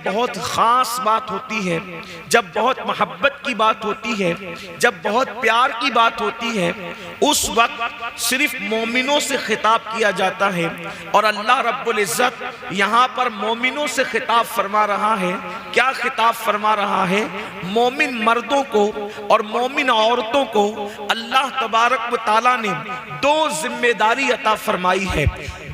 بہت خاص بات ہوتی ہے، جب بہت محبت کی بات ہوتی ہے، جب بہت پیار کی بات ہوتی ہے، اس وقت صرف مومنوں سے خطاب کیا جاتا ہے۔ اور اللہ رب العزت یہاں پر مومنوں سے خطاب فرما رہا ہے۔ کیا خطاب فرما رہا ہے؟ مومن مردوں کو اور مومن عورتوں کو اللہ تبارک و تعالیٰ نے دو ذمہ داری عطا فرمائی ہے،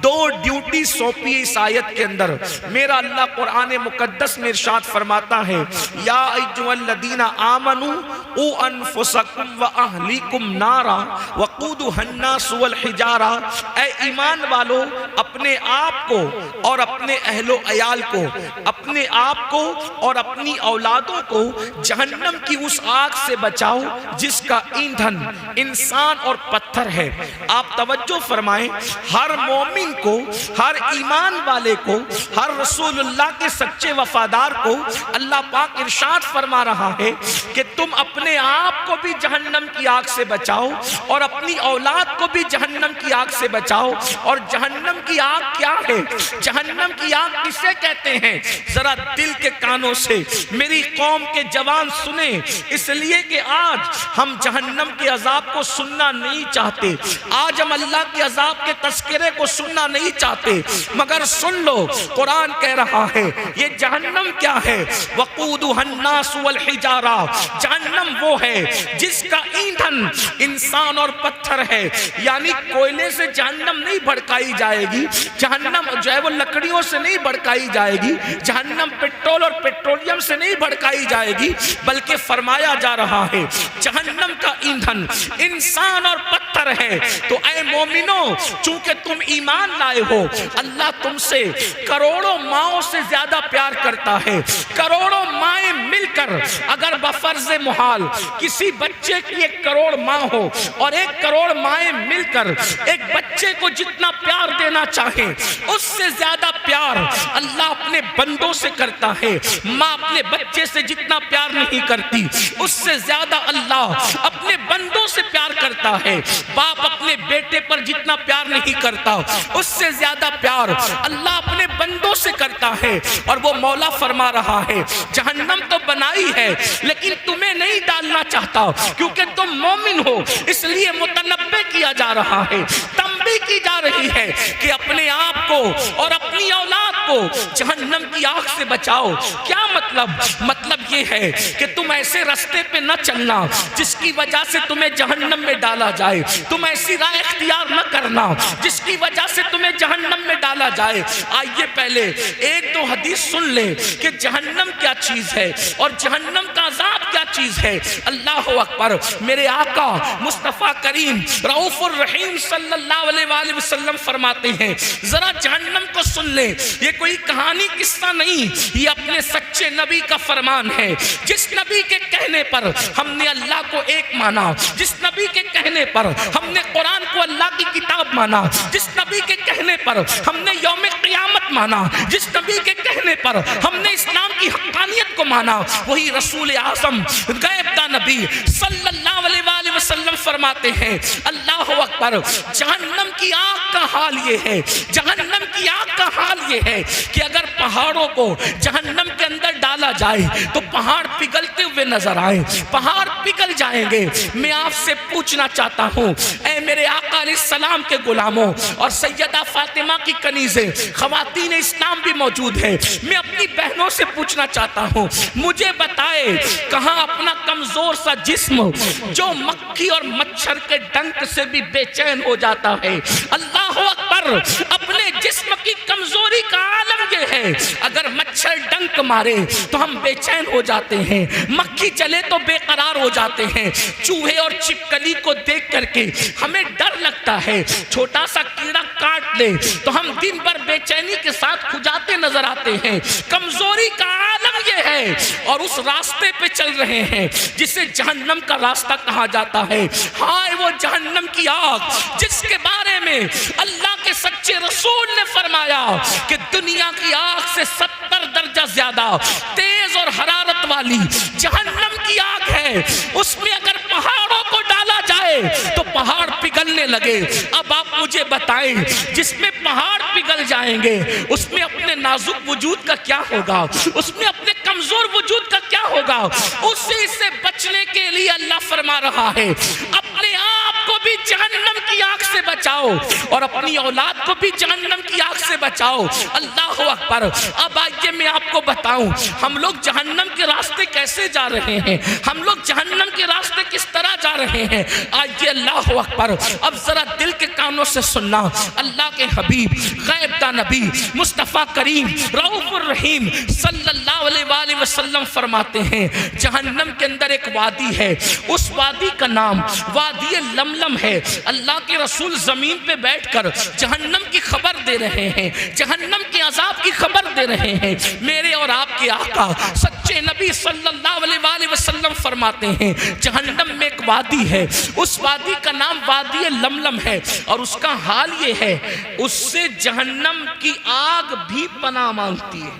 دو ڈیوٹی سونپی اس آیت کے اندر۔ میرا اللہ قرآن مقدس میں ارشاد فرماتا ہے، یا ایھا الذین آمنوا قوا انفسکم واہلیکم نارا وقودھا الناس والحجارہ، اے ایمان والو اپنے آپ کو اور اپنے اہل و عیال کو، اپنے آپ کو اور اپنی اولادوں کو جہنم کی اس آگ سے بچاؤ جس کا ایندھن انسان اور پتھر ہے۔ آپ توجہ فرمائیں، ہر مومن کو، ہر ایمان والے کو، ہر رسول اللہ کے سچے وفادار کو اللہ پاک ارشاد فرما رہا ہے کہ تم اپنے آپ کو بھی جہنم کی آگ سے بچاؤ اور اپنی اولاد کو بھی جہنم کی آگ سے بچاؤ۔ اور جہنم کی آگ کیا ہے؟ جہنم کی آگ کسے کہتے ہیں؟ ذرا دل کے کانوں سے میری قوم کے جوان سنیں، اس لیے کہ آج ہم جہنم کے عذاب کو سننا نہیں چاہتے، آج ہم اللہ کے عذاب کے تذکرے کو سننا نہیں چاہتے، مگر سن لو قرآن کہہ رہا ہے یہ جہنم کیا ہے؟ وقودھا الناس والحجارہ، جہنم وہ ہے جس کا ایندھن انسان اور پتھر ہے، یعنی کوئلے سے جہنم نہیں بھڑکائی جائے گی، جہنم جو ہے وہ لکڑیوں سے نہیں بھڑکائی جائے گی، جہنم پٹرول اور پیٹرولیم سے نہیں بھڑکائی جائے گی، بلکہ فرمایا جا رہا ہے جہنم کا ایندھن انسان اور پتھر ہے۔ تو اے مومنوں، چونکہ تم ایمان لائے ہو، اللہ تم سے کروڑوں ماؤں سے زیادہ پیار کرتا ہے۔ کروڑوں مائیں مل کر اگر بفرض محال کسی بچے کی 1 کروڑ ماں ہو اور 1 کروڑ مائیں مل کر ایک بچے کو جتنا پیار دینا چاہیں، اس سے زیادہ پیار اللہ اپنے بندوں سے کرتا ہے۔ ماں اپنے بچے سے جتنا پیار نہیں کرتی، اس سے زیادہ اللہ اپنے بندوں سے پیار کرتا ہے۔ باپ اپنے بیٹے پر جتنا پیار نہیں کرتا، اس سے زیادہ پیار اللہ اپنے بندوں سے کرتا ہے۔ اور وہ مولا فرما رہا ہے جہنم تو بنائی ہے لیکن تمہیں نہیں ڈالنا چاہتا، کیونکہ تم مومن ہو، اس لیے متنبہ کیا جا رہا ہے، تنبیہ کی جا رہی ہے کہ اپنے آپ کو اور اپنی اولاد کو جہنم کی آگ سے بچاؤ۔ کیا مطلب؟ مطلب یہ ہے کہ تم ایسے رستے پہ نہ چلنا جس کی وجہ سے تمہیں جہنم میں ڈالا جائے، تم ایسی راہ اختیار نہ کرنا جس کی وجہ سے تمہیں جہنم میں ڈالا جائے۔ آئیے پہلے 1-2 حدیث سن لیں کہ جہنم کیا چیز ہے اور جہنم کا عذاب کیا چیز ہے۔ اللہ اکبر، میرے آقا مصطفیٰ کریم رؤوف الرحیم صلی اللہ علیہ وآلہ وسلم فرماتے ہیں ذرا جہنم کو سن لیں، یہ کوئی کہانی قصہ نہیں، یہ اپنے سچے نبی کا فرمان ہے۔ جس نبی کے کہنے پر ہم نے اللہ کو ایک مانا، جس نبی کے کہنے پر ہم نے قرآن کو اللہ کی کتاب مانا، جس نبی کے کہنے پر ہم نے یوم قیامت مانا، جس نبی کے کہنے پر ہم نے اسلام کی حقانیت کو مانا، وہی رسول اعظم غیب دا نبی صلی اللہ علیہ وآلہ وسلم فرماتے ہیں اللہ اکبر، جہنم کی آگ کا حال یہ ہے، جہنم کی آگ کا حال یہ ہے کہ اگر پہاڑوں کو جہنم کے اندر ڈالا جائے تو پہاڑ پگھلتے ہوئے نظر آئے، پہاڑ پگھل جائیں گے۔ میں آپ سے پوچھنا چاہتا ہوں اے میرے آقا علیہ السلام کے غلاموں اور سیدہ فاطمہ کی کنیزیں، خواتین اسلام بھی موجود ہیں، میں اپنی بہنوں سے پوچھنا چاہتا ہوں، مجھے بتائے کہاں اپنا کمزور سا جسم جو مکھی اور مچھر کے ڈنک سے بھی بے چین ہو جاتا ہے، اللہ اکبر، اپنے جسم کی کمزوری کا عالم یہ ہے اگر مچھر ڈنک مارے تو ہم بے چین ہو جاتے ہیں، مکھی چلے تو بے قرار ہو جاتے ہیں، چوہے اور چھپکلی کو دیکھ کر کے ہمیں ڈر لگتا ہے، چھوٹا سا کیڑا کاٹ لے تو ہم دن بھر بے چینی کے ساتھ کھجاتے نظر آتے ہیں۔ کمزوری کا عالم یہ ہے اور اس راستے پہ چل رہے ہیں جسے جہنم کا راستہ کہا جاتا ہے۔ ہائے وہ جہنم کی آگ جس کے بارے میں اللہ کے سچے رسول نے فرمایا کہ دنیا کی آگ سے 70 درجہ زیادہ تیز اور حرارت والی جہنم کی آگ ہے، اس میں اگر پہاڑوں کو ڈالا جائے تو پہاڑ پگھل پگھلنے لگے. اب آپ مجھے بتائیں جس میں پہاڑ پگھل جائیں گے اس میں اپنے نازک وجود کا کیا ہوگا, اس میں اپنے کمزور وجود کا کیا ہوگا؟ اسی سے بچنے کے لیے اللہ فرما رہا ہے اپنے آپ کو بھی جہنم کی آگ سے بچاؤ اور اپنی اولاد کو بھی جہنم کی آگ سے بچاؤ. اللہ اکبر. اب آئیے میں آپ کو بتاؤں ہم لوگ جہنم کے راستے کیسے جا رہے ہیں, ہم لوگ جہنم کے راستے کس طرح جا رہے ہیں. آئیے اللہ اکبر. اب ذرا دل کے کانوں سے سننا. اللہ کے حبیب غیب دا نبی مصطفیٰ کریم رؤوف الرحیم صلی اللہ علیہ وآلہ وسلم فرماتے ہیں جہنم کے اندر ایک وادی ہے, اس وادی کا نام وادی لملم ہے. اللہ کے رسول زمین پہ بیٹھ کر جہنم کی خبر دے رہے ہیں, جہنم کے عذاب کی خبر دے رہے ہیں. میرے اور آپ کے آقا سچے نبی صلی اللہ علیہ وآلہ وسلم فرماتے ہیں جہنم میں ایک وادی ہے, اس وادی کا نام وادی لملم ہے اور اس کا حال یہ ہے اس سے جہنم کی آگ بھی پناہ مانگتی ہے,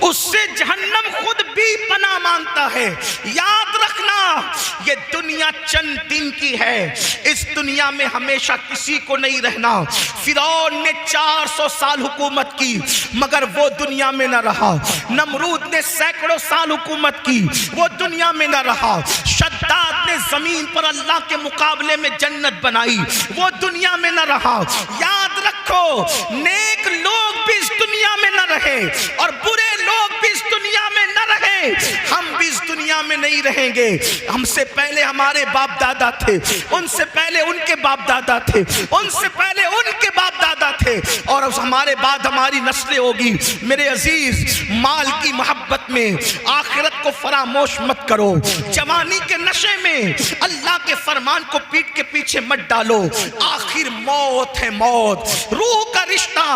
اس سے جہنم خود بھی پناہ مانگتا ہے. یاد رکھنا یہ دنیا چند دن کی ہے, اس دنیا میں ہمیشہ کسی کو نہیں رہنا. فرعون نے 400 سال حکومت کی مگر وہ دنیا میں نہ رہا. نمرود نے سینکڑوں سال حکومت کی, وہ دنیا میں نہ رہا. شداد نے زمین پر اللہ کے مقابلے میں جنت بنائی, وہ دنیا میں نہ رہا. یاد رکھو نیک لوگ بھی اس دنیا میں نہ رہے اور برے لوگ بھی اس دنیا میں نہ رہے, ہم بھی اس دنیا میں نہیں رہیں گے. ہم سے پہلے ہمارے باپ دادا تھے, ان سے پہلے ان کے باپ دادا تھے, ان سے پہلے ان کے باپ دادا تھے اور ہمارے بعد ہماری نسلیں ہوگی. میرے عزیز مال کی محبت میں آخرت کو فراموش مت کرو, جوانی کے نشے میں اللہ کے فرمان کو پیٹ کے پیچھے مت ڈالو. آخر موت ہے موت, روح کا رشتہ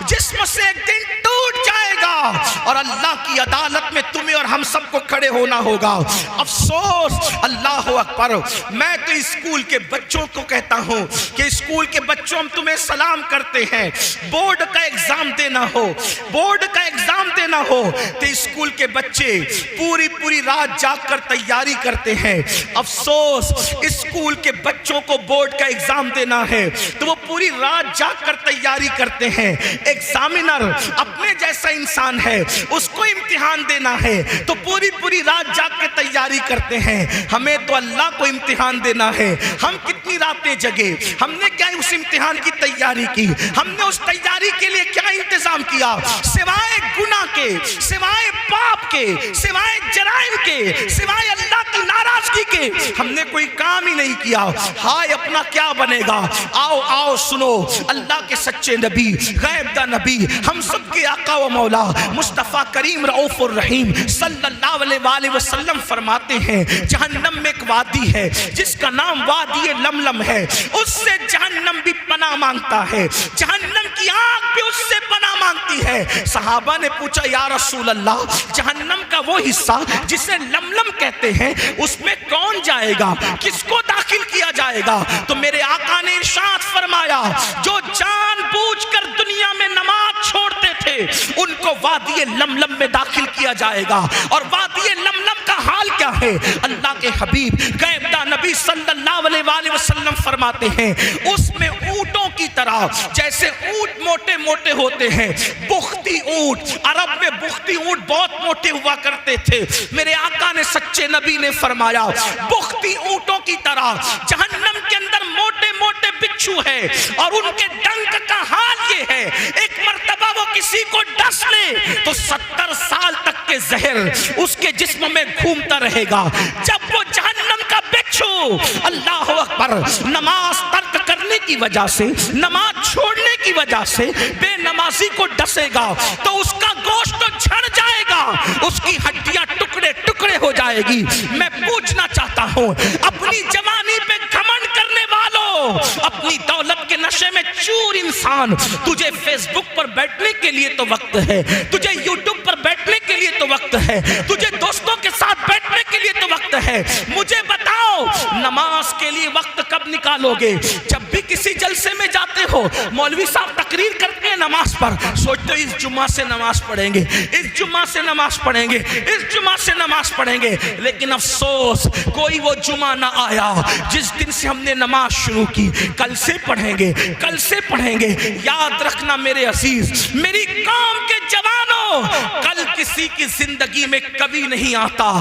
جسم سے ایک دن ٹوٹ جائے گا اور اللہ کی عدالت میں تمہیں اور ہم سب کو کھڑے ہونا ہوگا. افسوس. اللہ اکبر. میں تو اسکول کے بچوں کو کہتا ہوں کہ اسکول کے بچوں ہم تمہیں سلام کرتے ہیں. بورڈ کا ایگزام دینا ہو, بورڈ کا ایگزام دینا ہو تو اسکول کے بچے پوری رات جاگ کر تیاری کرتے ہیں. افسوس اسکول کے بچوں کو بورڈ کا ایگزام دینا ہے تو وہ پوری رات جاگ کر تیاری کرتے ہیں. ایگزامینر اپنے جیسا انسان ہے, اس کو امتحان دینا ہے تو پوری رات جاگ کے تیاری کرتے ہیں. ہمیں تو اللہ کو امتحان دینا ہے. ہم کتنی راتیں جگے, ہم نے کیا اس امتحان کی تیاری کی, ہم نے اس تیاری کے لیے کیا انتظام کیا سوائے گناہ کے, سوائے پاپ کے, سوائے جرائم کے, سوائے اللہ کی ناراضگی کے ہم نے کوئی کام ہی نہیں کیا. ہائے اپنا کیا بنے گا. آؤ سنو اللہ کے سچے نبی غیب دا نبی ہم سب کے آقا و مولا مصطفیٰ کریم رؤوف الرحیم صلی اللہ علیہ وآلہ وسلم فرماتے ہیں جہنم میں ایک وادی ہے جس کا نام وادی لملم ہے, اس سے جہنم بھی پناہ مانگتا ہے, جہنم کی آگ بھی اس سے پناہ مانگتی ہے. صحابہ نے پوچھا یا رسول اللہ جہنم کا وہ حصہ جسے لملم کہتے ہیں اس میں کون جائے گا, کس کو داخل کیا جائے گا؟ تو میرے آقا نے ارشاد فرمایا جو جان بوجھ کر دنیا میں نماز چھوڑتے تھے ان کو وادی لملم میں داخل کیا جائے گا. اور وادی لملم کا حال کیا ہے؟ اللہ کے حبیب غیب دا نبی صلی اللہ علیہ وآلہ وسلم فرماتے ہیں اس میں اونٹوں کی طرح, جیسے اونٹ موٹے موٹے ہوتے ہیں, بختی اونٹ, عرب میں بختی اونٹ بہت موٹے ہوا کرتے تھے. میرے آقا نے سچے نبی نے فرمایا بختی اونٹوں کی طرح جہنم کے اندر موٹے موٹے بچھو ہے اور ان کے ڈنک کا حال یہ ہے ایک مرتبہ وہ کسی کو ڈس لے تو 70 سال تک کے زہر اس کے جسم میں گھومتا رہے گا. جب وہ جہنم کا بچھو اللہ اکبر نماز ترک کرنے کی وجہ سے, نماز چھوڑنے کی وجہ سے بے نمازی کو ڈسے گا تو اس کا گوشت تو جھڑ جائے گا, اس کی ہڈیاں ٹکڑے ٹکڑے ہو جائے گی. میں پوچھنا چاہتا ہوں اپنی جوانی پہ گھمنڈ کرنے والوں, اپنی دولت کے نشے میں چور انسان, تجھے فیس بک پر بیٹھنے کے لیے تو وقت ہے, تجھے یوٹیوب پر بیٹھنے کے لیے تو وقت ہے, تجھے دوستوں کے ساتھ بیٹھنے کے لیے تو وقت ہے. مجھے بتاؤ نماز کے لیے وقت کب نکالو گے؟ جب بھی کسی جلسے میں جاتے ہو مولوی صاحب تقریر کرتے ہیں نماز پر، سوچتے ہو اس جمعہ سے نماز پڑھیں گے، اس جمعہ سے نماز پڑھیں گے، اس جمعہ سے نماز پڑھیں گے. لیکن افسوس کوئی وہ جمعہ نہ آیا جس دن سے ہم نے نماز شروع کی. کل سے پڑھیں گے، کل سے پڑھیں گے. یاد رکھنا میرے عزیز، میری قوم کے جوانوں، کل کسی کی زندگی میں کبھی نہیں آتا،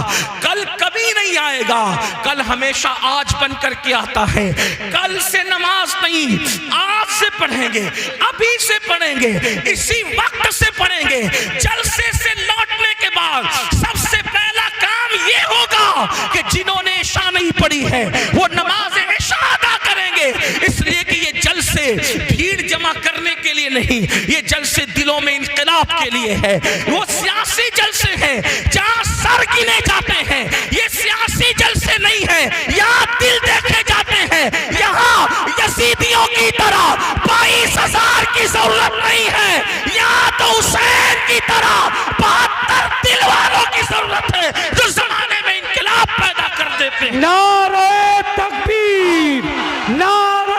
کل کبھی نہیں آئے گا. کل ہمیشہ آج بن کر کے آتا ہے. کل سے نماز نہیں، آج سے پڑھیں گے، ابھی سے پڑھیں گے، اسی وقت سے پڑھیں گے. جلسے سے لوٹنے کے بعد سب سے پہلا کام یہ ہوگا کہ جنہوں نے عشاء نہیں پڑھی ہے وہ نماز عشاء ادا کریں گے. اس لیے کہ یہ جلسے بھیڑ جمع کرنے کے لیے نہیں، یہ جلسے دلوں میں انقلاب کے لیے ہے. وہ سیاسی جلسے ہیں جہاں سر گنے جاتے ہیں، یہ سیاسی جلسے نہیں ہیں یہاں دل دیکھے جاتے ہیں. یہاں یزیدیوں کی طرح 22,000 کی ضرورت نہیں ہے، یہاں تو حسین کی طرح 72 دل والوں کی ضرورت ہے جو زمانے میں انقلاب پیدا کر دیتے ہیں. نعرہ تکبیر، نعرہ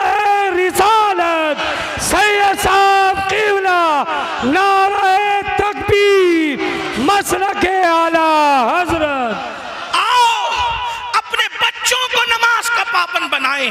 رسالت، سید صاحب قبلہ، نعرہ تکبیر، مسلک اعلیٰ حضرت. آؤ اپنے بچوں کو نماز کا پابند بنائیں،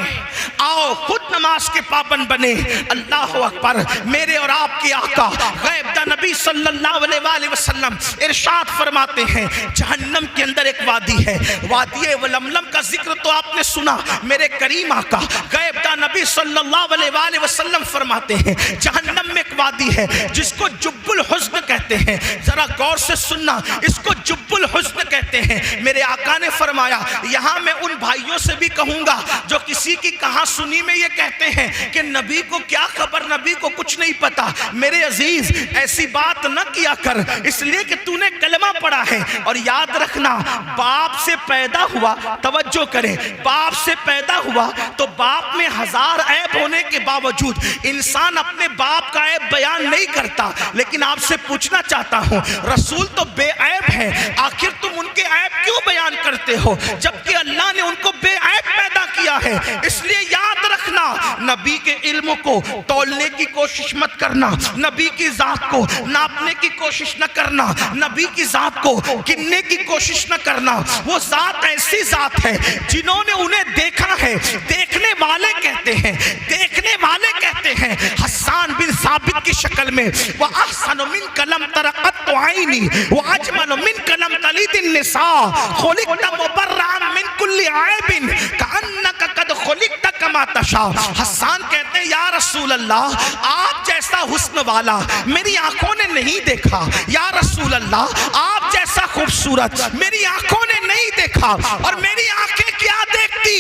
آؤ خود نماز کے پابند بنے. اللہ اکبر. میرے اور آپ کے آقا غیب دہ نبی صلی اللہ علیہ وآلہ وسلم ارشاد فرماتے ہیں جہنم کے اندر ایک وادی ہے، وادی ولملم کا ذکر تو آپ نے سنا. میرے کریم آقا غیب دہ نبی صلی اللہ علیہ وآلہ وسلم فرماتے ہیں جہنم میں ایک وادی ہے جس کو جب الحزن کہتے ہیں. ذرا غور سے سننا، اس کو جب الحزن کہتے ہیں. میرے آقا نے فرمایا یہاں میں ان بھائیوں سے بھی کہوں گا جو کسی کی کہاں سنی میں یہ کہتے ہیں کہ نبی کو کیا خبر، نبی کو کچھ نہیں پتا. میرے عزیز ایسی بات نہ کیا کر، اس لیے کہ تو نے کلمہ پڑھا ہے. اور یاد رکھنا باپ سے پیدا ہوا، توجہ کریں، باپ سے پیدا ہوا تو باپ میں 1000 عیب ہونے کے باوجود انسان اپنے باپ کا عیب بیان نہیں کرتا. لیکن آپ سے پوچھنا چاہتا ہوں رسول تو بے عیب ہے، آخر تم ان کے عیب کیوں بیان کرتے ہو جبکہ اللہ نے ان کو بے عیب پیدا کیا ہے؟ اس لیے یاد رکھنا نبی کے علم کو تولنے کی کوشش مت کرنا، نبی کی ذات کو ناپنے کی کوشش نہ کرنا، نبی کی ذات کو گننے کی کوشش نہ کرنا. وہ ذات ایسی ذات ہے جنہوں نے انہیں دیکھا ہے. دیکھنے والے کہتے ہیں، دیکھنے والے کہتے ہیں حسان بن ثابت کی شکل میں وَأَحْسَنُ مِنْكَ لَمْ تَرَ قَطُّ عَيْنِي وَأَجْمَلُ مِنْكَ لَمْ تَلِدِ النِّسَاءُ خُلِقْتَ مُبَرَّأً مِنْ كُلِّ عَيْبٍ كَأَنَّكَ قَدْ خُلِقْتَ كَمَا تَشَاءُ. حسان کہتے ہیں یا رسول اللہ آپ جیسا حسن والا میری آنکھوں نے نہیں دیکھا. یا رسول اللہ آپ جیسا خوبصورت میری آنکھوں نے نہیں دیکھا. اور میری آنکھیں کیا دیکھتی؟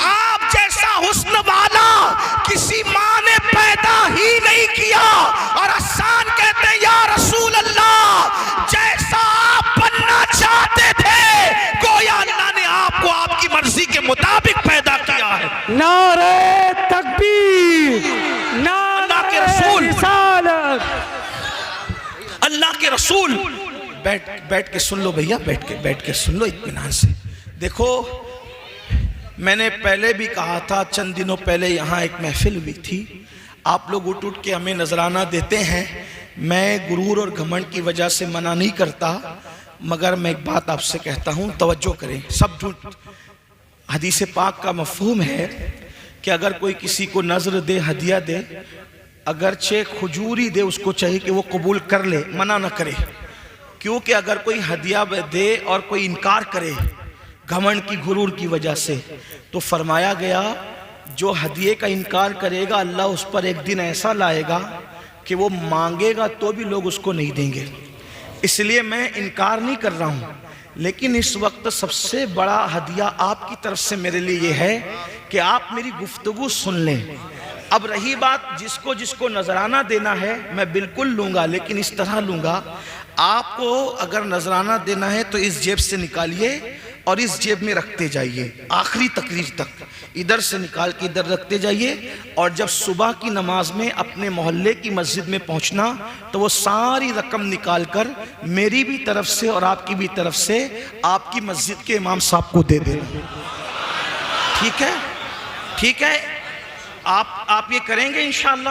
آپ جیسا حسن والا کسی ماں نے پیدا ہی نہیں کیا. اور حسان کہتے ہیں یا رسول اللہ جیسا آپ بننا چاہتے تھے گویا اللہ نے آپ کو آپ کی مرضی کے مطابق پیدا کیا ہے. نعرہ تکبیر، نعرہ رسالت. اللہ کے رسول بیٹھ کے سن لو بھیا، بیٹھ کے سن لو اطمینان سے. دیکھو میں نے پہلے بھی کہا تھا، چند دنوں پہلے یہاں ایک محفل ہوئی تھی، آپ لوگ اٹھ کے ہمیں نذرانہ دیتے ہیں. میں غرور اور گھمنڈ کی وجہ سے منع نہیں کرتا، مگر میں ایک بات آپ سے کہتا ہوں، توجہ کریں. سب جھوٹ حدیث پاک کا مفہوم ہے کہ اگر کوئی کسی کو نذر دے، ہدیہ دے، اگرچہ کھجوری دے، اس کو چاہیے کہ وہ قبول کر لے، منع نہ کرے. کیونکہ اگر کوئی ہدیہ دے اور کوئی انکار کرے گھمنڈ کی، غرور کی وجہ سے، تو فرمایا گیا جو ہدیے کا انکار کرے گا اللہ اس پر ایک دن ایسا لائے گا کہ وہ مانگے گا تو بھی لوگ اس کو نہیں دیں گے. اس لیے میں انکار نہیں کر رہا ہوں، لیکن اس وقت سب سے بڑا ہدیہ آپ کی طرف سے میرے لیے یہ ہے کہ آپ میری گفتگو سن لیں. اب رہی بات جس کو نذرانہ دینا ہے میں بالکل لوں گا، لیکن اس طرح لوں گا. آپ کو اگر نذرانہ دینا ہے تو اس جیب سے نکالیے اور اس جیب میں رکھتے جائیے آخری تقریر تک، ادھر سے نکال کے ادھر رکھتے جائیے، اور جب صبح کی نماز میں اپنے محلے کی مسجد میں پہنچنا تو وہ ساری رقم نکال کر میری بھی طرف سے اور آپ کی بھی طرف سے آپ کی مسجد کے امام صاحب کو دے دینا، ٹھیک ہے؟ ٹھیک ہے، آپ یہ کریں گے انشاءاللہ؟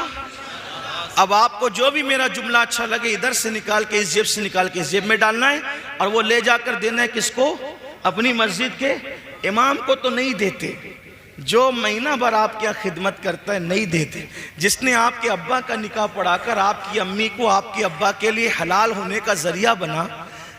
اب آپ کو جو بھی میرا جملہ اچھا لگے ادھر سے نکال کے اس جیب سے نکال کے اس جیب میں ڈالنا ہے، اور وہ لے جا کر دینا ہے کس کو؟ اپنی مسجد کے امام کو تو نہیں دیتے، جو مہینہ بھر آپ کیا خدمت کرتا ہے نہیں دیتے، جس نے آپ کے ابا کا نکاح پڑھا کر آپ کی امی کو آپ کے ابا کے لیے حلال ہونے کا ذریعہ بنا،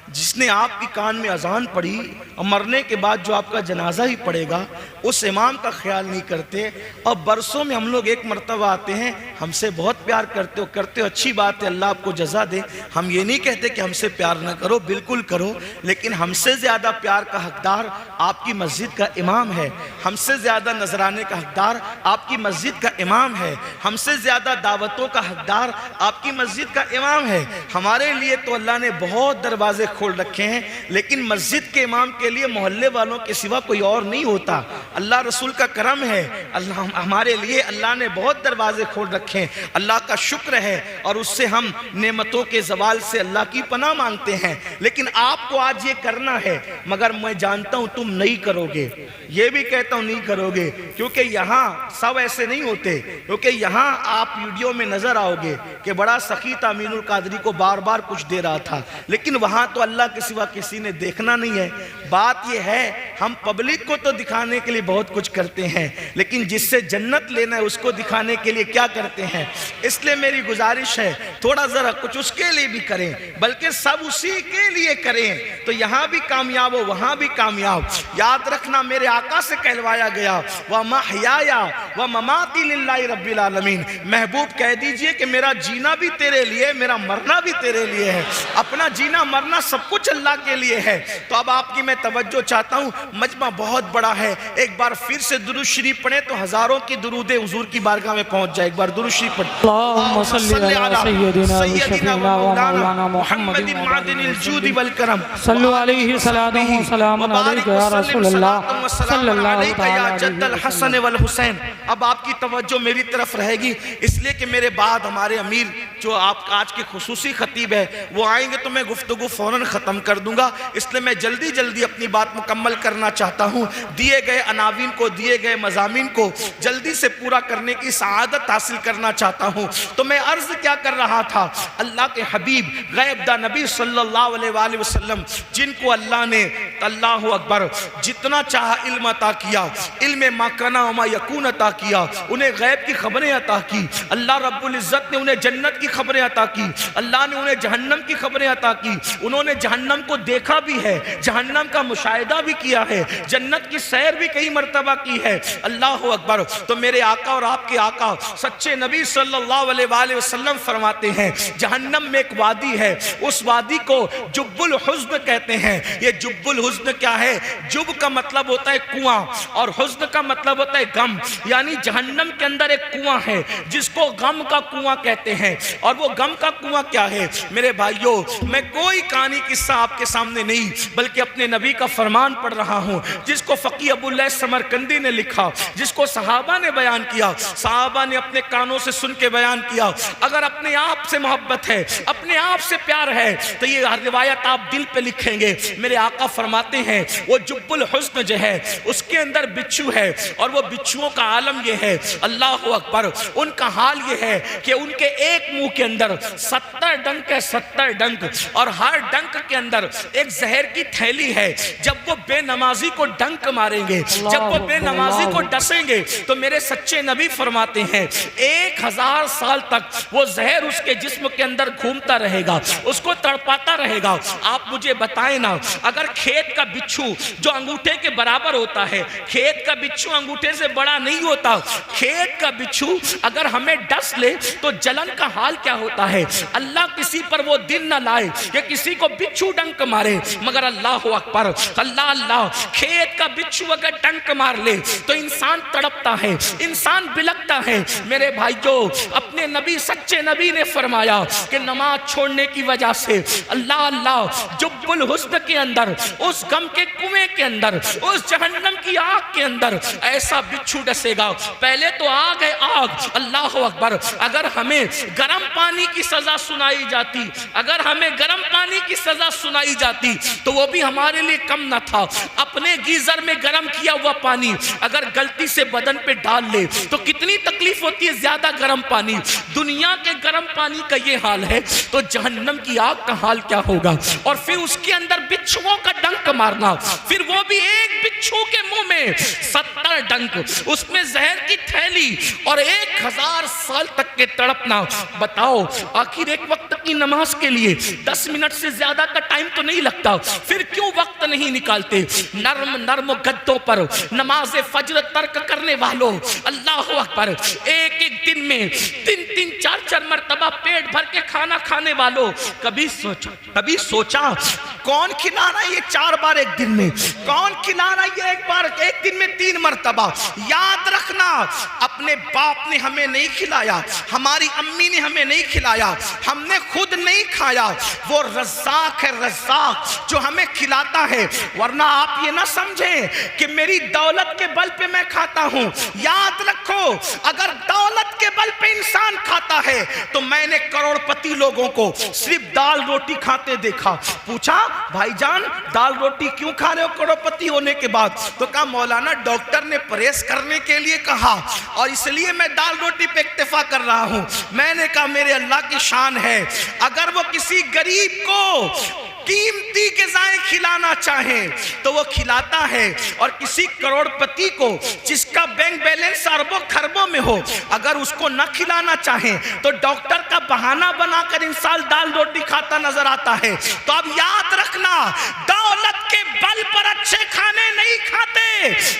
جس نے آپ کی کان میں اذان پڑھی، اور مرنے کے بعد جو آپ کا جنازہ ہی پڑے گا اس امام کا خیال نہیں کرتے، اور برسوں میں ہم لوگ ایک مرتبہ آتے ہیں، ہم سے بہت پیار کرتے ہو اچھی بات ہے، اللہ آپ کو جزا دے، ہم یہ نہیں کہتے کہ ہم سے پیار نہ کرو، بالکل کرو، لیکن ہم سے زیادہ پیار کا حقدار آپ کی مسجد کا امام ہے، ہم سے زیادہ نذرانے کا حقدار آپ کی مسجد کا امام ہے، ہم سے زیادہ دعوتوں کا حقدار آپ کی مسجد کا امام ہے۔ ہمارے لیے تو اللہ نے بہت دروازے کھول رکھے ہیں، لیکن مسجد کے امام کے لیے محلے والوں کے سوا کوئی اور نہیں ہوتا، اللہ رسول کا کرم ہے، ہمارے لیے اللہ نے بہت دروازے کھول رکھے ہیں، اللہ کا شکر ہے، اور اس سے ہم نعمتوں کے زوال سے اللہ کی پناہ مانگتے ہیں، لیکن آپ کو آج یہ کرنا ہے، مگر میں جانتا ہوں تم نہیں کرو گے، یہ بھی کہتا ہوں نہیں کرو گے، کیونکہ یہاں سب ایسے نہیں ہوتے، کیونکہ یہاں آپ ویڈیو میں نظر آؤ گے کہ بڑا سخی تھا، امین القادری کو بار بار کچھ دے رہا تھا، لیکن وہاں تو اللہ کے سوا کسی نے دیکھنا نہیں ہے۔ بات یہ ہے ہم پبلک کو تو دکھانے کے لیے بہت کچھ کرتے ہیں، لیکن جس سے جنت لینا ہے اس کو دکھانے کے لیے کیا کرتے ہیں؟ اس لیے میری گزارش ہے تھوڑا ذرا کچھ اس کے لیے بھی کریں، بلکہ سب اسی کے لیے کریں، تو یہاں بھی کامیاب ہو وہاں بھی کامیاب۔ یاد رکھنا میرے آقا سے کہلوایا گیا وَمَحْيَايَ وَمَمَاتِي لِلَّهِ رَبِّ الْعَالَمِينَ، محبوب کہہ دیجئے کہ میرا جینا بھی تیرے لیے، میرا مرنا بھی تیرے لیے ہے، اپنا جینا مرنا سب کچھ اللہ کے لیے ہے۔ تو اب آپ کی میں توجہ چاہتا ہوں، مجمع بہت بڑا ہے، ایک بار پھر سے درود شریف پڑھیں تو ہزاروں کی درود حضور کی بارگاہ میں پہنچ جائے۔ ایک بار درود شریف پڑھیں۔ اللہم صلی علی سیدنا و شفیعنا و مولانا محمد معدن الجود والکرم، صلو علیہ صلاۃ و سلام علیک یا رسول اللہ صلی اللہ علیہ یا علیہ جد الحسن والحسین۔ اب آپ کی توجہ میری طرف رہے گی، اس لیے کہ میرے بعد ہمارے امیر جو آپ آج کے خصوصی خطیب ہے وہ آئیں گے تو میں گفتگو فوراً ختم کر دوں گا، اس لیے میں جلدی جلدی اپنی بات مکمل کرنا چاہتا ہوں۔ دیے گئے عناوین کو، دیے گئے مضامین کو جلدی سے پورا کرنے کی سعادت حاصل کرنا چاہتا ہوں۔ تو میں عرض کیا کر رہا تھا، اللہ کے حبیب غیب دا نبی صلی اللہ علیہ وآلہ وسلم جن کو اللہ نے اللہ اکبر جتنا چاہا علم عطا کیا، علم ما کنا و ما یکون عطا کیا، انہیں غیب کی خبریں عطا کی، اللہ رب العزت نے انہیں جنت کی خبریں عطا کی، اللہ نے انہیں جہنم کی خبریں عطا کی، انہوں نے جہنم کو دیکھا بھی ہے، جہنم کا مشاہدہ بھی کیا ہے، جنت کی سیر بھی کئی مرتبہ کی ہے، اللہ اکبر۔ تو میرے آقا اور آپ کے آقا سچے نبی صلی اللہ علیہ وآلہ وسلم فرماتے ہیں جہنم میں ایک وادی ہے، اس وادی کو جب الحزن کہتے ہیں۔ یہ جب الحزن کیا ہے؟ جب کا مطلب ہوتا ہے کنواں، اور حزن کا مطلب ہوتا ہے غم، یعنی جہنم کے اندر ایک کنواں ہے جس کو غم کا کنواں کہتے ہیں۔ اور وہ غم کا کنواں کیا ہے میرے بھائیوں؟ میں کوئی کہانی قصہ آپ کے سامنے نہیں بلکہ اپنے نبی کا فرمان پڑھ رہا ہوں، جس کو فقیہ ابو اللہ سمرقندی نے لکھا، جس کو صحابہ نے بیان کیا، صحابہ نے اپنے کانوں سے سن کے بیان کیا۔ اگر اپنے آپ سے محبت ہے، اپنے آپ سے پیار ہے تو یہ روایت آپ دل پہ لکھیں گے۔ میرے آقا فرماتے ہیں وہ جب الحزن جو ہے اس کے اندر بچھو ہے، اور وہ بچھوؤں کا عالم یہ ہے، اللہ اکبر، ان کا حال یہ ہے کہ ان کے ایک منہ کے اندر 70 ڈنک ہے، 70 ڈنک، اور ہر ڈنک کے اندر ایک زہر کی تھیلی ہے۔ جب وہ بے نمازی کو ڈنک ماریں گے، جب وہ بے نمازی کو ڈسیں گے تو میرے سچے نبی فرماتے ہیں 1000 سال تک وہ زہر اس کے جسم کے اندر گھومتا رہے گا، اس کو تڑپاتا رہے گا۔ آپ مجھے بتائیں نا، اگر کھیت کا بچھو جو انگوٹھے کے برابر ہوتا ہے، کھیت کا بچھو انگوٹھے سے بڑا نہیں ہوتا، کھیت کا بچھو اگر ہمیں ڈس لے تو جلن کا حال کیا ہوتا ہے؟ اللہ اللہ کسی پر وہ دن نہ لائے کہ کسی کو بچھو ڈنک مارے، مگر اللہ اکبر، اللہ اللہ، کھیت کا بچھو اگر ڈنک مار لے تو انسان تڑپتا ہے، انسان بلکتا ہے۔ میرے بھائیو، اپنے نبی، سچے نبی نے فرمایا کہ نماز چھوڑنے کی وجہ سے اللہ اللہ جب الحسن کے اندر، اس غم کے کنویں کے اندر، اس جہنم کی آگ کے اندر ایسا بچھو ڈسے گا۔ پہلے تو آگ ہے آگ، اللہ اکبر۔ اگر ہمیں گرم پانی کی سزا سنائی جاتی، اگر ہمیں گرم پانی کی سزا سنائی جاتی تو وہ بھی ہمارے لیے کم نہ تھا۔ اپنے گیزر میں گرم کیا ہوا پانی اگر غلطی سے بدن پہ ڈال لے تو کتنی تکلیف ہوتی ہے، زیادہ گرم پانی۔ دنیا کے گرم پانی کا یہ حال ہے تو جہنم کی آگ کا حال کیا ہوگا؟ اور پھر اس کے اندر بچھوؤں کا ڈنک مارنا، پھر وہ بھی ایک بچھو کے منہ میں 70 ڈنک، اس میں زہر کی تھیلی، اور 1000 سال تک کے تڑپنا۔ بتاؤ، آخر ایک وقت کی نماز کے لیے 10 منٹ سے زیادہ کا ٹائم تو نہیں لگتا، پھر کیوں وقت نہیں نکالتے؟ نرم نرم گدوں پر نماز فجر ترک کرنے والوں، اللہ اکبر، ایک ایک دن میں 3 4 مرتبہ پیٹ بھر کے کھانا کھانے والوں، کبھی سوچا کون کھلا رہا ہے یہ 4 بار ایک دن میں؟ کون کھلا رہا ہے یہ ایک دن میں 3 مرتبہ؟ یاد رکھنا، اپنے باپ نے ہمیں نہیں کھلایا، ہماری امی نے ہمیں نہیں کھلایا، ہم نے خود نہیں کھایا، وہ رزاق ہے، رزاق جو ہمیں کھلاتا ہے۔ ورنہ آپ یہ نہ سمجھیں کہ میری دولت کے بل پہ میں کھاتا ہوں۔ یاد رکھو، اگر دولت کے بل پہ انسان کھاتا ہے تو میں نے کروڑ پتی لوگوں کو صرف دال روٹی کھاتے دیکھا۔ پوچھا بھائی جان دال روٹی کیوں کھا رہے ہو کروڑ پتی ہونے کے بعد؟ تو کہا مولانا ڈاکٹر نے پرہیز کرنے کے لیے کہا اور اس لیے میں دال روٹی پہ اکتفا کر رہا ہوں۔ میں نے کہا میرے اللہ کی شان ہے، اگر وہ کسی غریب کو قیمتی غذائیں کھلانا چاہیں تو وہ کھلاتا ہے، اور کسی کروڑ پتی کو جس کا بینک بیلنس اربوں خربوں میں ہو اگر اس کو نہ کھلانا چاہیں تو ڈاکٹر کا بہانہ بنا کر انسان دال روٹی کھاتا نظر آتا ہے۔ تو اب یاد رکھنا، دولت کے بل پر اچھے کھانے نہیں کھاتے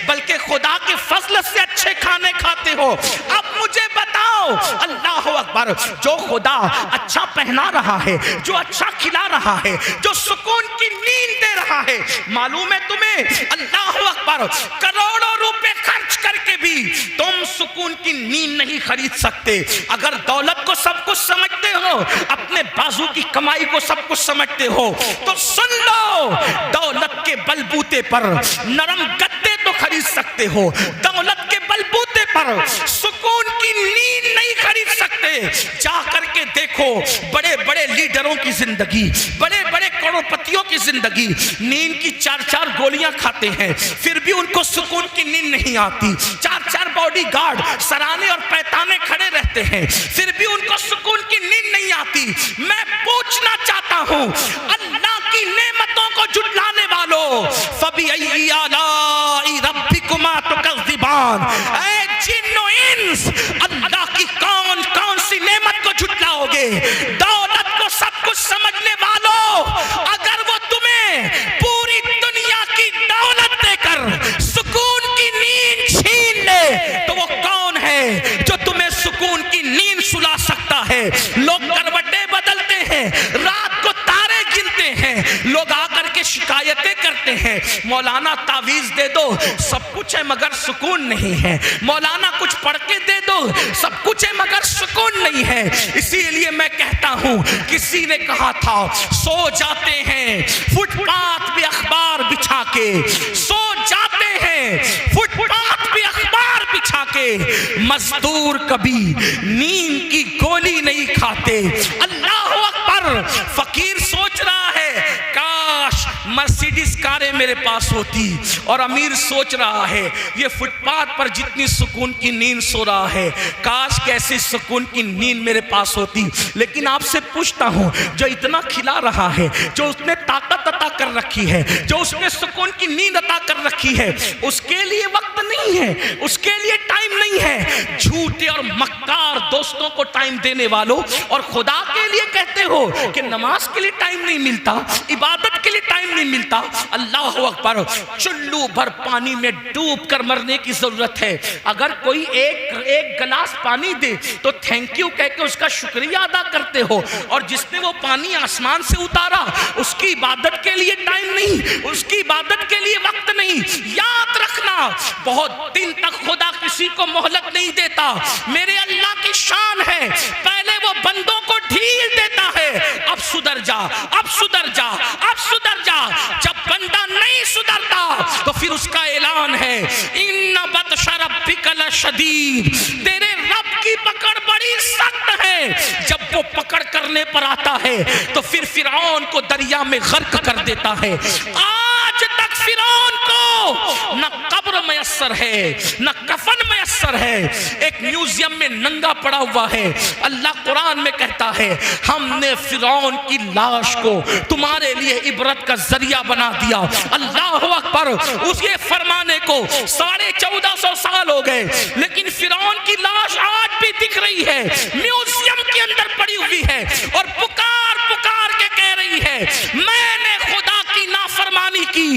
بلکہ خدا کے فضل سے اچھے کھانے کھاتے ہو۔ اب مجھے بتاؤ، اللہ اکبر، جو خدا اچھا پہنا رہا ہے، جو اچھا کھلا رہا ہے، جو سکون کی نیند دے رہا ہے، معلوم ہے تمہیں اللہ اکبر کروڑوں روپے خرچ کر کے بھی تم سکون کی نیند نہیں خرید سکتے۔ اگر دولت کو سب کچھ سمجھتے ہو، اپنے بازو کی کمائی کو سب کچھ سمجھتے ہو تو سن لو، دولت کے بلبوتے پر نرم گدے تو خرید سکتے ہو، دولت کے بلبوتے پر سکون کی نیند نہیں خرید سکتے۔ جا کر کے دیکھو بڑے بڑے لیڈروں کی زندگی، بڑے بڑے کروڑپتیوں کی زندگی، نیند کی 4 گولیاں کھاتے ہیں پھر بھی ان کو سکون کی نیند نہیں آتی۔ 4 باڈی گارڈ سرانے اور پیتانے کھڑے رہتے ہیں پھر بھی ان کو سکون کی نیند نہیں آتی۔ میں پوچھنا چاہتا ہوں، اللہ کی نعمتوں کو جھٹلانے والوں، فَبِأَيِّ آلَاءِ رَبِّكُمَا تُكَذِّبَانِ، اے جن و انس، اللہ کی کون کون سی نعمت کو جھٹلاؤ گے؟ دولت کو سب کچھ سمجھنے والوں، اگر وہ تمہیں پوری دنیا کی دولت دے کر سکون کی نیند چھین لے تو وہ کون ہے جو تمہیں سکون کی نیند سلا سکتا ہے؟ لوگ کروٹیں بدلتے ہیں، رات کو تارے گنتے ہیں، لوگ آ کر کے شکایتیں کرتے ہیں، مولانا تعویذ دے دو، سب کچھ ہے مگر سکون نہیں ہے، مولانا کچھ پڑھ کے دے دو، سب کچھ ہے مگر سکون نہیں ہے۔ اسی لیے میں کہتا ہوں، کسی نے کہا تھا سو جاتے ہیں فٹ پاتھ پہ اخبار بچھا کے، سو جاتے ہیں فٹ پاتھ پہ اخبار بچھا کے، مزدور کبھی نیند کی گولی نہیں کھاتے۔ اللہ اکبر، فقیر سوچ رہا ہے کاش مرسیڈیز کاریں میرے پاس ہوتی، اور امیر سوچ رہا ہے یہ فٹ پاتھ پر جتنی سکون کی نیند سو رہا ہے کاش کیسی سکون کی نیند میرے پاس ہوتی۔ لیکن آپ سے پوچھتا ہوں، جو اتنا کھلا رہا ہے، جو اس نے طاقت عطا کر رکھی ہے، جو اس نے سکون کی نیند عطا کر رکھی ہے، اس کے لیے وقت نہیں نہیں ہے، اس کے لیے ٹائم نہیں ہے۔ جھوٹے اور مکار دوستوں کو ٹائم دینے والوں، اور خدا کے لیے کہتے ہو کہ نماز کے لیے ٹائم نہیں ملتا، عبادت کے لیے ٹائم نہیں ملتا۔ اللہ اکبر، چلو بھر پانی میں ڈوب کر مرنے کی ضرورت ہے۔ اگر کوئی ایک گلاس پانی دے تو تھینک یو کہہ کے اس کا شکریہ ادا کرتے ہو، اور جس نے وہ پانی آسمان سے اتارا اس کی عبادت کے لیے ٹائم نہیں، اس کی عبادت کے لیے وقت نہیں۔ یاد رکھنا، بہت دن تک خدا کسی کو مہلت نہیں دیتا۔ میرے اللہ کی شان ہے، پہلے وہ بندوں کو ڈھیل دیتا ہے، اب سدھر جا، اب سدھر جا، اب سدھر جا۔ جب بندہ نہیں سدھرتا تو پھر اس کا اعلان ہے ان بطش ربک لشدید، تیرے رب کی پکڑ بڑی سخت ہے۔ جب وہ پکڑ کرنے پر آتا ہے تو پھر فرعون کو دریا میں غرق کر دیتا ہے۔ آج تک فرعون کو نہ قبر میسر ہے نہ کفن میسر ہے، ایک میوزیم میں ننگا پڑا ہوا ہے۔ اللہ قرآن میں کہتا ہے ہم نے فرعون کی لاش کو تمہارے لیے عبرت کا ذریعہ بنا دیا۔ اللہ اکبر، اس یہ فرمانے کو 1450 سال ہو گئے، لیکن فرعون کی لاش آج بھی دکھ رہی ہے، میوزیم کے اندر پڑی ہوئی ہے، اور پکار پکار کے کہہ رہی ہے میں نے خدا کی نافرمانی کی،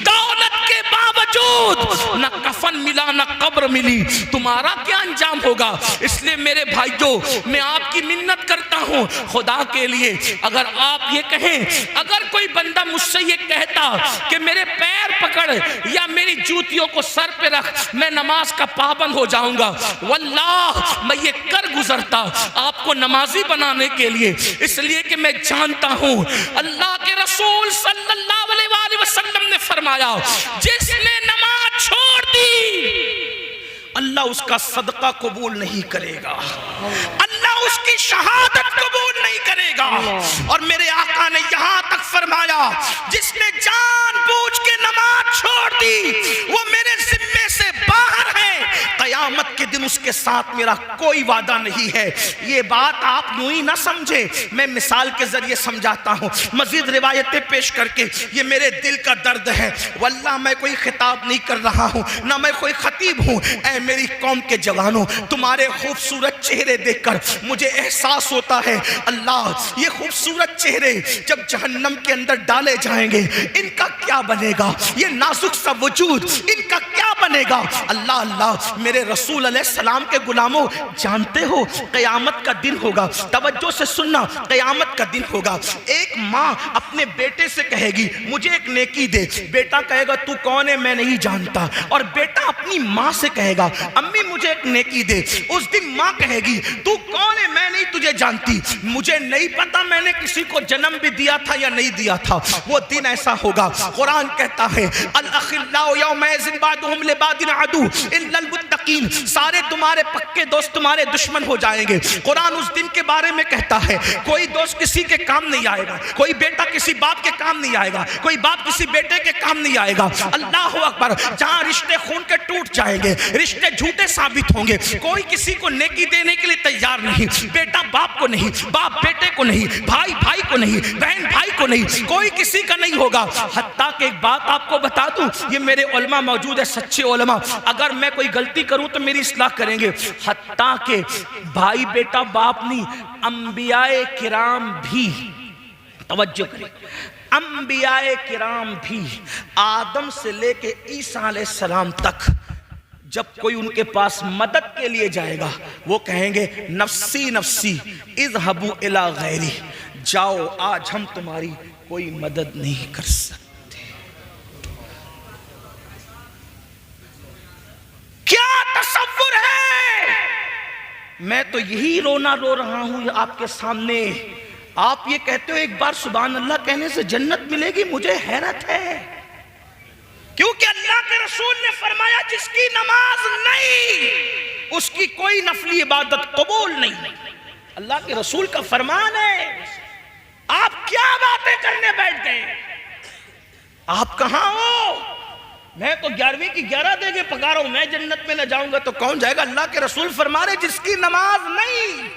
دولت کے باوجود نہ کفن ملا نہ قبر ملی، تمہارا کیا انجام ہوگا؟ اس لیے میرے بھائیوں، میں آپ کی منت کرتا ہوں خدا کے لیے، اگر آپ یہ کہیں، اگر کوئی بندہ مجھ سے یہ کہتا کہ میرے پیر پکڑ یا میری جوتیوں کو سر پہ رکھ، میں نماز کا پابند ہو جاؤں گا، واللہ میں یہ کر گزرتا آپ کو نمازی بنانے کے لیے، اس لیے کہ میں جانتا ہوں اللہ کے رسول صلی اللہ علیہ وآلہ وسلم نے فرمایا جس نے نماز چھوڑ دی اللہ اس کا صدقہ قبول نہیں کرے گا، اللہ اس کی شہادت قبول نہیں کرے گا۔ اور میرے آقا نے یہاں تک فرمایا جس نے جان بوجھ کے نماز چھوڑ دی وہ میرے ذمے سے باہر ہے، قیامت کے دن اس کے ساتھ میرا کوئی وعدہ نہیں ہے۔ یہ بات آپ یوں ہی نہ سمجھے، میں مثال کے ذریعے سمجھاتا ہوں، مزید روایتیں پیش کر کے، یہ میرے دل کا درد ہے، واللہ میں کوئی خطاب نہیں کر رہا ہوں، نہ میں کوئی خطیب ہوں۔ اے میری قوم کے جوانوں، تمہارے خوبصورت چہرے دیکھ کر مجھے احساس ہوتا ہے اللہ یہ خوبصورت چہرے جب جہنم کے اندر ڈالے جائیں گے ان کا کیا بنے گا، یہ نازک سا وجود ان کا کیا بنے گا۔ اللہ اللہ، میرے رسول علیہ السلام کے غلاموں، جانتے ہو قیامت کا دن ہوگا، توجہ سے سننا، قیامت کا دن ہوگا، ایک ماں اپنے بیٹے سے کہے گی مجھے ایک نیکی دے، بیٹا کہے گا تو کون ہے میں نہیں جانتا، اور بیٹا اپنی ماں سے کہے گا امی مجھے ایک نیکی دے، اس دن ماں کہے گی تو کون ہے میں نہیں تجھے جانتی، مجھے نہیں پتا میں نے کسی کو جنم بھی دیا تھا یا نہیں دیا تھا۔ وہ دن ایسا ہوگا، قرآن کہتا ہے الاخلاء یومئذ بعضهم لبعض عدو الا المتقین، سارے تمہارے پکے دوست تمہارے دشمن ہو جائیں گے۔ قرآن اس دن کے بارے میں کہتا ہے کوئی دوست کسی کے کام نہیں آئے گا، کوئی بیٹا کسی باپ کے کام نہیں آئے گا، کوئی باپ کسی بیٹے کے کام نہیں آئے گا۔ اللہ اکبر، جہاں رشتے خون کے ٹوٹ جائیں گے، رشتے جھوٹے ثابت ہوں گے، کوئی کسی کو نیکی دینے کے لیے تیار نہیں، بیٹا باپ کو نہیں، باپ بیٹے کو نہیں، بھائی بھائی کو نہیں، بہن بھائی کو نہیں، کوئی کسی کا نہیں ہوگا۔ حتیٰ کہ ایک بات آپ کو بتا دوں، یہ میرے علماء موجود ہے، سچے علماء، اگر میں کوئی غلطی کروں تو میری اصلاح کریں گے، حتیٰ کہ بھائی بیٹا باپ نہیں، انبیاء کرام بھی، توجہ کریں، انبیاء کرام بھی آدم سے لے کے عیسیٰ علیہ السلام تک جب کوئی ان کے پاس مدد کے لیے جائے گا وہ کہیں گے نفسی نفسی اذهبوا الی غیری، جاؤ آج ہم تمہاری کوئی مدد نہیں کر سکتے۔ کیا تصور ہے؟ میں تو یہی رونا رو رہا ہوں آپ کے سامنے، آپ یہ کہتے ہو ایک بار سبحان اللہ کہنے سے جنت ملے گی، مجھے حیرت ہے، کیونکہ اللہ کے رسول نے فرمایا جس کی نماز نہیں اس کی کوئی نفلی عبادت قبول نہیں، اللہ کے رسول کا فرمان ہے۔ آپ کیا باتیں کرنے بیٹھ گئے؟ آپ کہاں ہو؟ میں تو 11ویں کی 11 دے کے پکا رہا ہوں، میں جنت میں نہ جاؤں گا تو کون جائے گا؟ اللہ کے رسول فرما رہے جس کی نماز نہیں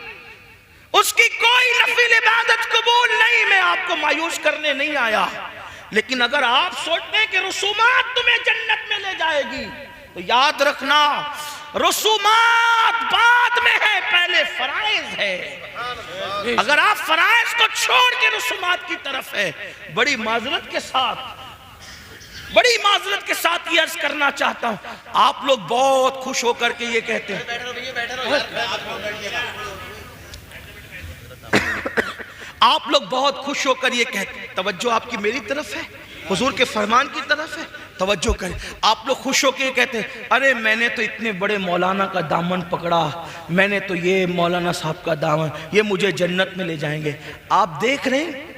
اس کی کوئی نفل عبادت قبول نہیں۔ میں آپ کو مایوس کرنے نہیں آیا، لیکن اگر آپ سوچتے ہیں کہ رسومات تمہیں جنت میں لے جائے گی تو یاد رکھنا رسومات بعد میں ہے، پہلے فرائض ہے۔ اگر آپ فرائض کو چھوڑ کے رسومات کی طرف ہے، بڑی معذرت کے ساتھ یہ عرض کرنا چاہتا ہوں، آپ لوگ بہت خوش ہو کر کے یہ کہتے ہیں، آپ لوگ بہت خوش ہو کر یہ کہتے ہیں، توجہ آپ کی میری طرف ہے، حضور کے فرمان کی طرف ہے، توجہ کریں۔ آپ لوگ خوش ہو کے یہ کہتے ہیں، ارے میں نے تو اتنے بڑے مولانا کا دامن پکڑا، میں نے تو یہ مولانا صاحب کا دامن، یہ مجھے جنت میں لے جائیں گے۔ آپ دیکھ رہے ہیں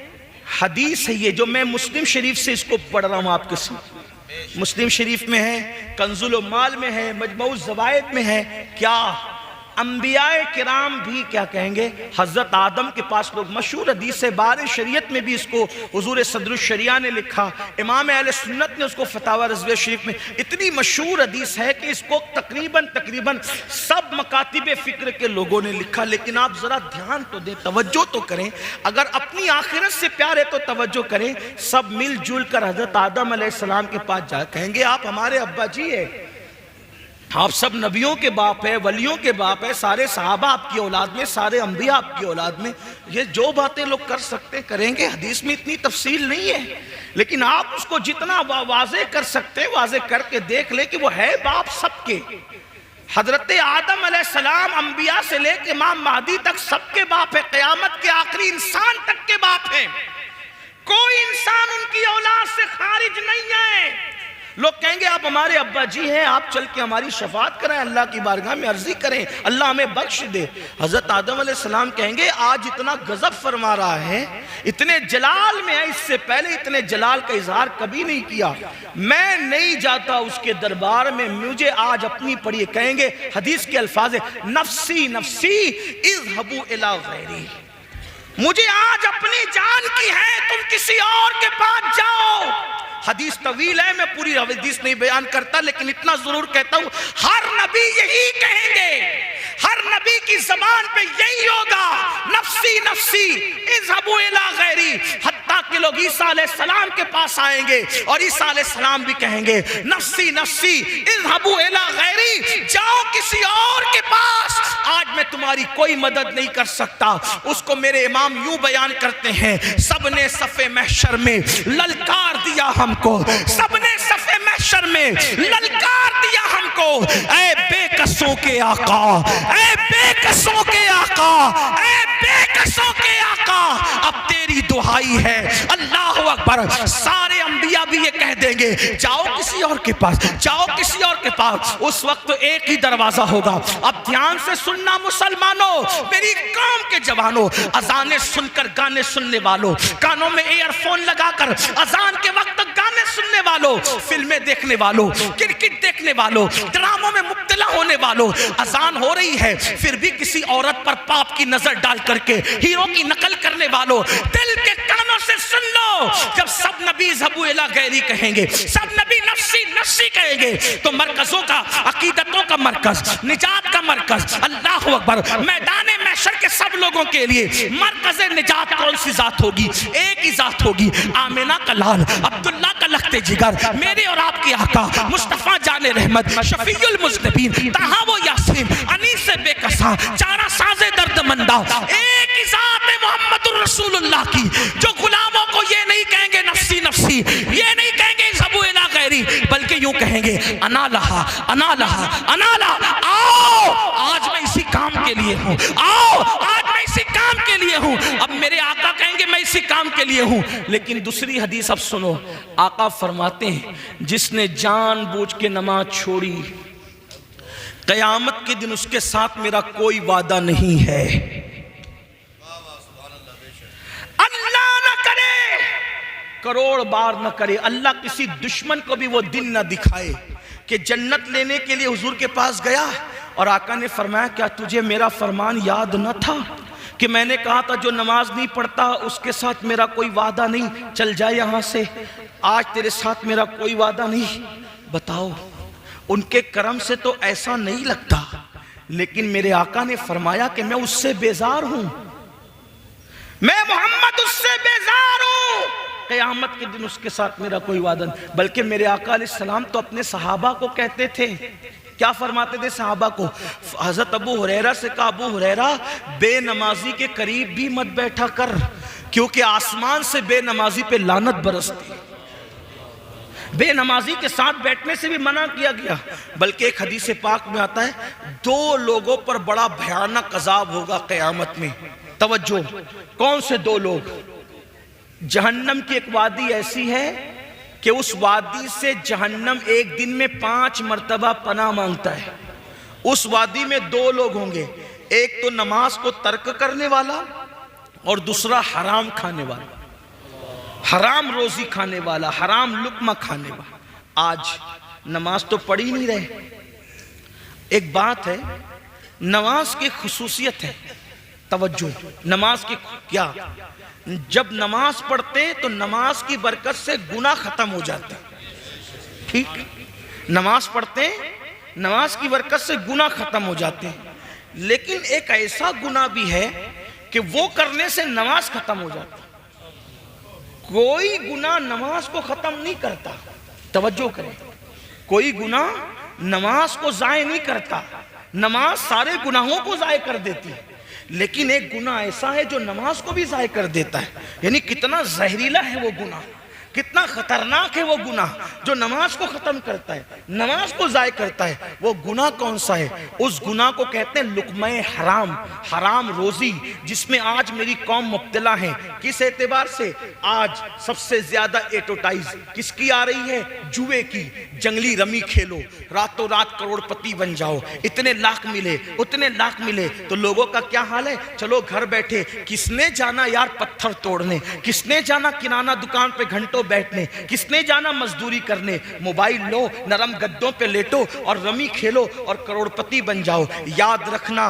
حدیث ہے یہ، جو میں مسلم شریف سے اس کو پڑھ رہا ہوں آپ کے ساتھ، مسلم شریف میں ہے، کنز المال میں ہے، مجموع الزوائد میں ہے۔ کیا انبیاء کرام بھی کیا کہیں گے، حضرت آدم کے پاس لوگ، مشہور حدیث ہے، بار شریعت میں بھی اس کو حضور صدر الشریعہ نے لکھا، امام اہل سنت نے اس کو فتاوی رضویہ شریف میں، اتنی مشہور حدیث ہے کہ اس کو تقریباً سب مکاتب فکر کے لوگوں نے لکھا۔ لیکن آپ ذرا دھیان تو دیں، توجہ تو کریں، اگر اپنی آخرت سے پیار ہے تو توجہ کریں۔ سب مل جل کر حضرت آدم علیہ السلام کے پاس جا کہیں گے آپ ہمارے ابا جی ہے، آپ سب نبیوں کے باپ ہیں، ولیوں کے باپ ہیں، سارے صحابہ آپ کی اولاد میں، سارے انبیاء آپ کی اولاد میں، یہ جو باتیں لوگ کر سکتے کریں گے، حدیث میں اتنی تفصیل نہیں ہے، لیکن آپ اس کو جتنا واضح کر سکتے واضح کر کے دیکھ لیں کہ وہ ہے باپ سب کے۔ حضرت آدم علیہ السلام انبیاء سے لے کے امام مہدی تک سب کے باپ ہے، قیامت کے آخری انسان تک کے باپ ہیں، کوئی انسان ان کی اولاد سے خارج نہیں ہے۔ لوگ کہیں گے آپ ہمارے ابا جی ہیں، آپ چل کے ہماری شفاعت کریں، اللہ کی بارگاہ میں عرضی کریں، اللہ ہمیں بخش دے۔ حضرت آدم علیہ السلام کہیں گے آج اتنا غضب فرما رہا ہے، اتنے جلال میں ہے، اس سے پہلے اتنے جلال کا اظہار کبھی نہیں کیا، میں نہیں جاتا اس کے دربار میں، مجھے آج اپنی پڑھیے، کہیں گے حدیث کے الفاظ نفسی نفسی اذهبوا الی غیری، مجھے آج اپنی جان کی ہے، تم کسی اور کے پاس جاؤ۔ حدیث طویل ہے، میں پوری حدیث نہیں بیان کرتا، لیکن اتنا ضرور کہتا ہوں، ہر نبی یہی کہیں گے، ہر نبی کی زبان پہ یہی ہوگا، نفسی نفسی اذهبوا الی غیری، حتیٰ کہ لوگ عیسیٰ علیہ السلام کے پاس آئیں گے اور عیسیٰ علیہ السلام بھی کہیں گے نفسی نفسی اذهبوا الی غیری، جاؤ کسی اور کے پاس، آج میں تمہاری کوئی مدد نہیں کر سکتا۔ اس کو میرے امام یوں بیان کرتے ہیں، سب نے صف محشر میں للکار دیا ہم کو، سب نے صف محشر میں للکار دیا ہم کو، اے بے کسوں کے آقا، اے بے کسوں کے آقا، اے بے کسوں کے آقا، اب تیری دعائی ہے، اللہ اکبر۔ سارے انبیاء بھی یہ کہہ دیں گے جاؤ کسی اور کے پاس، جاؤ کسی اور کے پاس، اس وقت ایک ہی دروازہ ہوگا۔ اب دھیان سے سننا مسلمانوں، میری قوم کے جوانوں، اذانیں سن کر گانے سننے والوں، کانوں میں ایئر فون لگا کر اذان کے وقت گانے سننے والوں، فلمیں دیکھنے والوں، کرکٹ دیکھنے والوں، ڈراموں میں مبتلا ہونے والوں، اذان ہو رہی ہے پھر بھی کسی عورت پر پاپ کی نظر ڈال کر کے ہیرو کی نقل کرنے والوں، دل کے کانوں سے سن لو، جب سب نبی اذهبوا الی غیری کہیں گے، سب نبی نفسی نفسی کہیں گے، تو مرکزوں کا، عقیدتوں کا مرکز، نجات کا مرکز، اللہ اکبر، میدان محشر کے سب لوگوں کے لیے مرکز نجات کون سی ذات ہوگی؟ ایک ہی ذات ہوگی، آمینہ کا لال، عبداللہ کا لخت جگر، میرے اور آپ کی آقا مصطفیٰ جان رحمت، شفیع المذنبین، طٰہٰ و یاسین، انیس بے کساں، چارہ ساز درد مندہ، ایک ہی ذات ہے محمد الرسول اللہ کی، جو غلاموں کو یہ نہیں کہیں گے نفسی نفسی، یہ نہیں کہیں گے اذهبوا الی غیری، بلکہ یوں کہیں گے انا لہا انا لہا انا لہا، آؤ آج میں اسی کام کے لیے ہوں، آؤ آج میں اسی کام کے لیے ہوں۔ اب میرے آقا کہیں گے میں اسی کام کے لیے ہوں، لیکن دوسری حدیث اب سنو، آقا فرماتے ہیں جس نے جان بوجھ کے نماز چھوڑی، قیامت کے دن اس کے ساتھ میرا کوئی وعدہ نہیں ہے، اللہ نہ کرے، کروڑ بار نہ کرے، اللہ کسی دشمن کو بھی وہ دن نہ دکھائے کہ جنت لینے کے لیے حضور کے پاس گیا اور آقا نے فرمایا کیا تجھے میرا فرمان یاد نہ تھا کہ میں نے کہا تھا جو نماز نہیں پڑھتا اس کے ساتھ میرا کوئی وعدہ نہیں، چل جائے یہاں سے، آج تیرے ساتھ میرا کوئی وعدہ نہیں۔ بتاؤ ان کے کرم سے تو ایسا نہیں لگتا، لیکن میرے آقا نے فرمایا کہ میں اس سے بیزار ہوں، میں محمد اس سے بیزار ہوں، قیامت کے دن اس کے ساتھ میرا کوئی وعدہ نہیں. بلکہ میرے آقا علیہ السلام تو اپنے صحابہ کو کہتے تھے، کیا فرماتے تھے صحابہ کو؟ حضرت ابو ہریرہ سے کہا، ابو ہریرہ بے نمازی کے قریب بھی مت بیٹھا کر، کیونکہ آسمان سے بے نمازی پہ لعنت برستی. بے نمازی کے ساتھ بیٹھنے سے بھی منع کیا گیا. بلکہ ایک حدیث پاک میں آتا ہے 2 لوگوں پر بڑا بھیانک عذاب ہوگا قیامت میں. توجہ، کون سے 2 لوگ؟ جہنم کی ایک وادی ایسی ہے کہ اس وادی سے جہنم ایک دن میں 5 مرتبہ پناہ مانگتا ہے. اس وادی میں 2 لوگ ہوں گے، ایک تو نماز کو ترک کرنے والا اور دوسرا حرام کھانے والا، حرام روزی کھانے والا، حرام لقمہ کھانے والا. آج نماز تو پڑھ ہی نہیں رہے. ایک بات ہے، نماز کی خصوصیت ہے، توجہ، نماز کی کیا؟ جب نماز پڑھتے تو نماز کی برکت سے گناہ ختم ہو جاتے. ٹھیک، نماز پڑھتے نماز کی برکت سے گناہ ختم ہو جاتے ہیں. لیکن ایک ایسا گناہ بھی ہے کہ وہ کرنے سے نماز ختم ہو جاتی. کوئی گناہ نماز کو ختم نہیں کرتا. توجہ کریں، کوئی گناہ نماز کو ضائع نہیں کرتا. نماز سارے گناہوں کو ضائع کر دیتی ہے، لیکن ایک گناہ ایسا ہے جو نماز کو بھی ضائع کر دیتا ہے. یعنی کتنا زہریلا ہے وہ گناہ، کتنا خطرناک ہے وہ گناہ جو نماز کو ختم کرتا ہے، نماز کو ضائع کرتا ہے. وہ گناہ کون سا ہے؟ اس گناہ کو کہتے ہیں لقمہ حرام، حرام روزی، جس میں آج میری قوم مبتلا ہے. کس اعتبار سے؟ آج سب سے زیادہ ایڈورٹائز کس کی آ رہی ہے؟ جوئے کی. جنگلی رمی کھیلو، راتوں رات کروڑ پتی بن جاؤ، اتنے لاکھ ملے، اتنے لاکھ ملے. تو لوگوں کا کیا حال ہے؟ چلو گھر بیٹھے، کس نے جانا یار پتھر توڑنے، کس نے جانا کنانہ دکان پہ گھنٹوں بیٹھنے، کس نے جانا مزدوری کرنے. موبائل لو، نرم گدوں پہ لیٹو اور رمی کھیلو اور کروڑ پتی بن جاؤ. یاد رکھنا،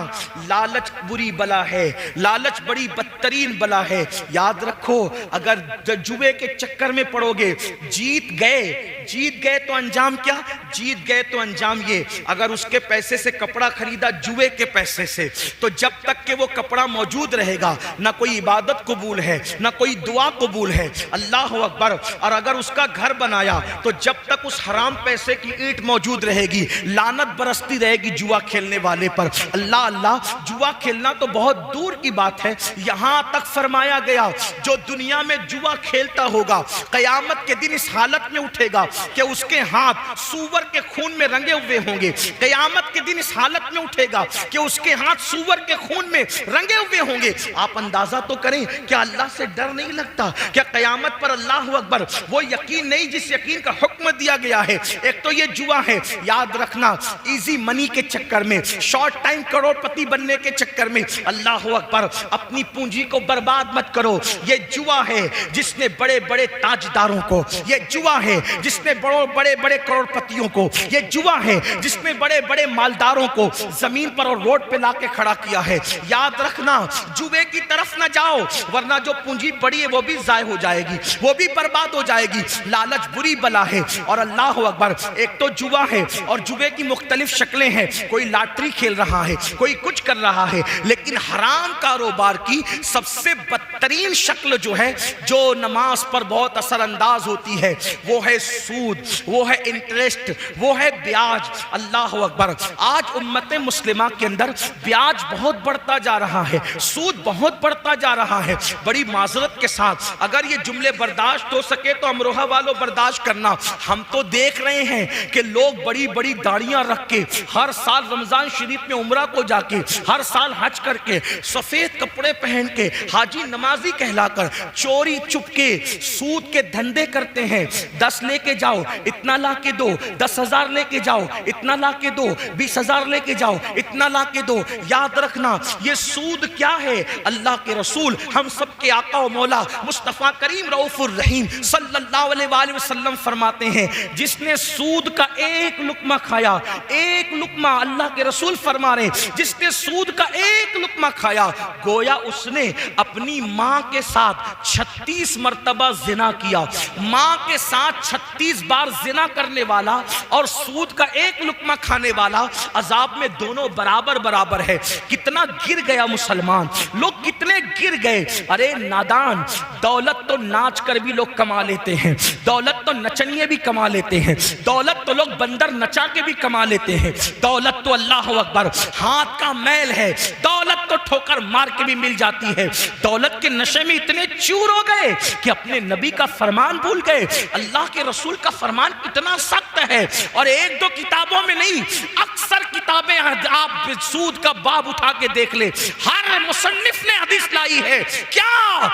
لالچ بری بلا ہے، لالچ بڑی بدترین بلا ہے. یاد رکھو، اگر جوئے کے چکر میں پڑو گے، جیت گئے تو انجام کیا؟ جیت گئے تو انجام یہ، اگر اس کے پیسے سے کپڑا خریدا جوئے کے پیسے سے، تو جب تک کہ وہ کپڑا موجود رہے گا نہ کوئی عبادت قبول ہے، نہ کوئی دعا قبول ہے. اللہ اکبر. اور اگر اس کا گھر بنایا تو جب تک اس حرام پیسے کی اینٹ موجود رہے گی، لعنت برستی رہے گی جوا کھیلنے والے پر. اللہ اللہ، جوا کھیلنا تو بہت دور کی بات ہے. یہاں تک فرمایا گیا جو دنیا میں جوا کھیلتا ہوگا قیامت کے دن اس حالت میں اٹھے گا کہ اس کے ہاتھ سور کے خون میں رنگے ہوئے ہوں گے. قیامت کے دن اس حالت میں اٹھے گا کہ اس کے ہاتھ سور کے خون میں رنگے ہوئے ہوں گے. آپ اندازہ تو کریں، کیا اللہ سے ڈر نہیں لگتا؟ کیا قیامت پر اللہ اکبر وہ یقین نہیں جس یقین کا حکم دیا گیا ہے؟ ایک تو یہ جوا ہے. یاد رکھنا، ایزی منی کے چکر میں، شارٹ ٹائم کروڑ پتی بننے کے چکر میں، اللہ اکبر، اپنی پونجی کو برباد مت کرو. یہ جوا ہے جس نے بڑے بڑے تاجداروں کو، یہ جوا ہے جس نے بڑے بڑے کروڑ پتیوں کو، یہ جوا ہے جس نے بڑے بڑے مالداروں کو زمین پر اور روڈ پہ لا کے کھڑا کیا ہے. یاد رکھنا، جوے کی طرف نہ جاؤ، ورنہ جو پونجی پڑی ہے وہ بھی ضائع ہو جائے گی، وہ بھی برباد ہو جائے گی. لالچ بری بلا ہے. اور اللہ اکبر، ایک تو جوا ہے اور جوے کی مختلف شکلیں ہیں. کوئی لاٹری کھیل رہا ہے، کوئی کچھ کر رہا ہے، لیکن حرام کاروبار کی سب سے بدترین شکل جو ہے، جو نماز پر بہت اثر انداز ہوتی ہے، وہ ہے سود، وہ ہے انٹرسٹ، وہ ہے بیاج. اللہ اکبر، آج امت مسلمہ کے اندر بیاج بہت بڑھتا جا رہا ہے، سود بہت بڑھتا جا رہا ہے. بڑی معذرت کے ساتھ اگر یہ جملے برداشت ہو سکے تو امروہہ والوں برداشت کرنا. ہم تو دیکھ رہے ہیں کہ لوگ بڑی بڑی داڑیاں رکھ کے، ہر سال رمضان شریف میں عمرہ کو جا کے، ہر سال حج کر کے، سفید کپڑے پہن کے، حاجی نمازی کہلا کر چوری چپ کے سود کے دھندے کرتے ہیں. 10 لے کے جاؤ، اتنا لا کے دو، 10,000 لے کے جاؤ، اتنا لا کے دو، 20,000 لے کے جاؤ، اتنا لا کے دو. یاد رکھنا، یہ سود کیا ہے؟ اللہ کے رسول، ہم سب کے آقا و مولا مصطفیٰ کریم رؤوف الرحیم صلی اللہ علیہ وآلہ وسلم فرماتے ہیں، جس نے سود کا ایک لقمہ کھایا، ایک لقمہ، اللہ کے رسول فرما رہے ہیں، جس نے سود کا ایک لقمہ کھایا، گویا اس نے اپنی ماں کے ساتھ 36 مرتبہ زنا کیا. ماں کے ساتھ 36 25 بار زنا کرنے والا اور سود کا ایک لقمہ کھانے والا عذاب میں دونوں برابر برابر ہے۔ کتنا گر گیا مسلمان، لوگ کتنے گر گئے۔ ارے نادان، دولت تو ناچ کر بھی لوگ کما لیتے ہیں، دولت تو نچنیے بھی کما لیتے ہیں، دولت تو لوگ بندر نچا کے بھی کما لیتے ہیں، دولت تو اللہ اکبر ہاتھ کا میل ہے، دولت تو ٹھوکر مار کے بھی مل جاتی ہے۔ دولت کے نشے میں اتنے چور ہو گئے کہ اپنے نبی کا فرمان بھول گئے۔ اللہ کے رسول کا فرمان کتنا سخت ہے، اور ایک دو کتابوں میں نہیں، اکثر کتابیں آپ سود کا باب اٹھا کے دیکھ لے، ہر مصنف نے حدیث لائی ہے کیا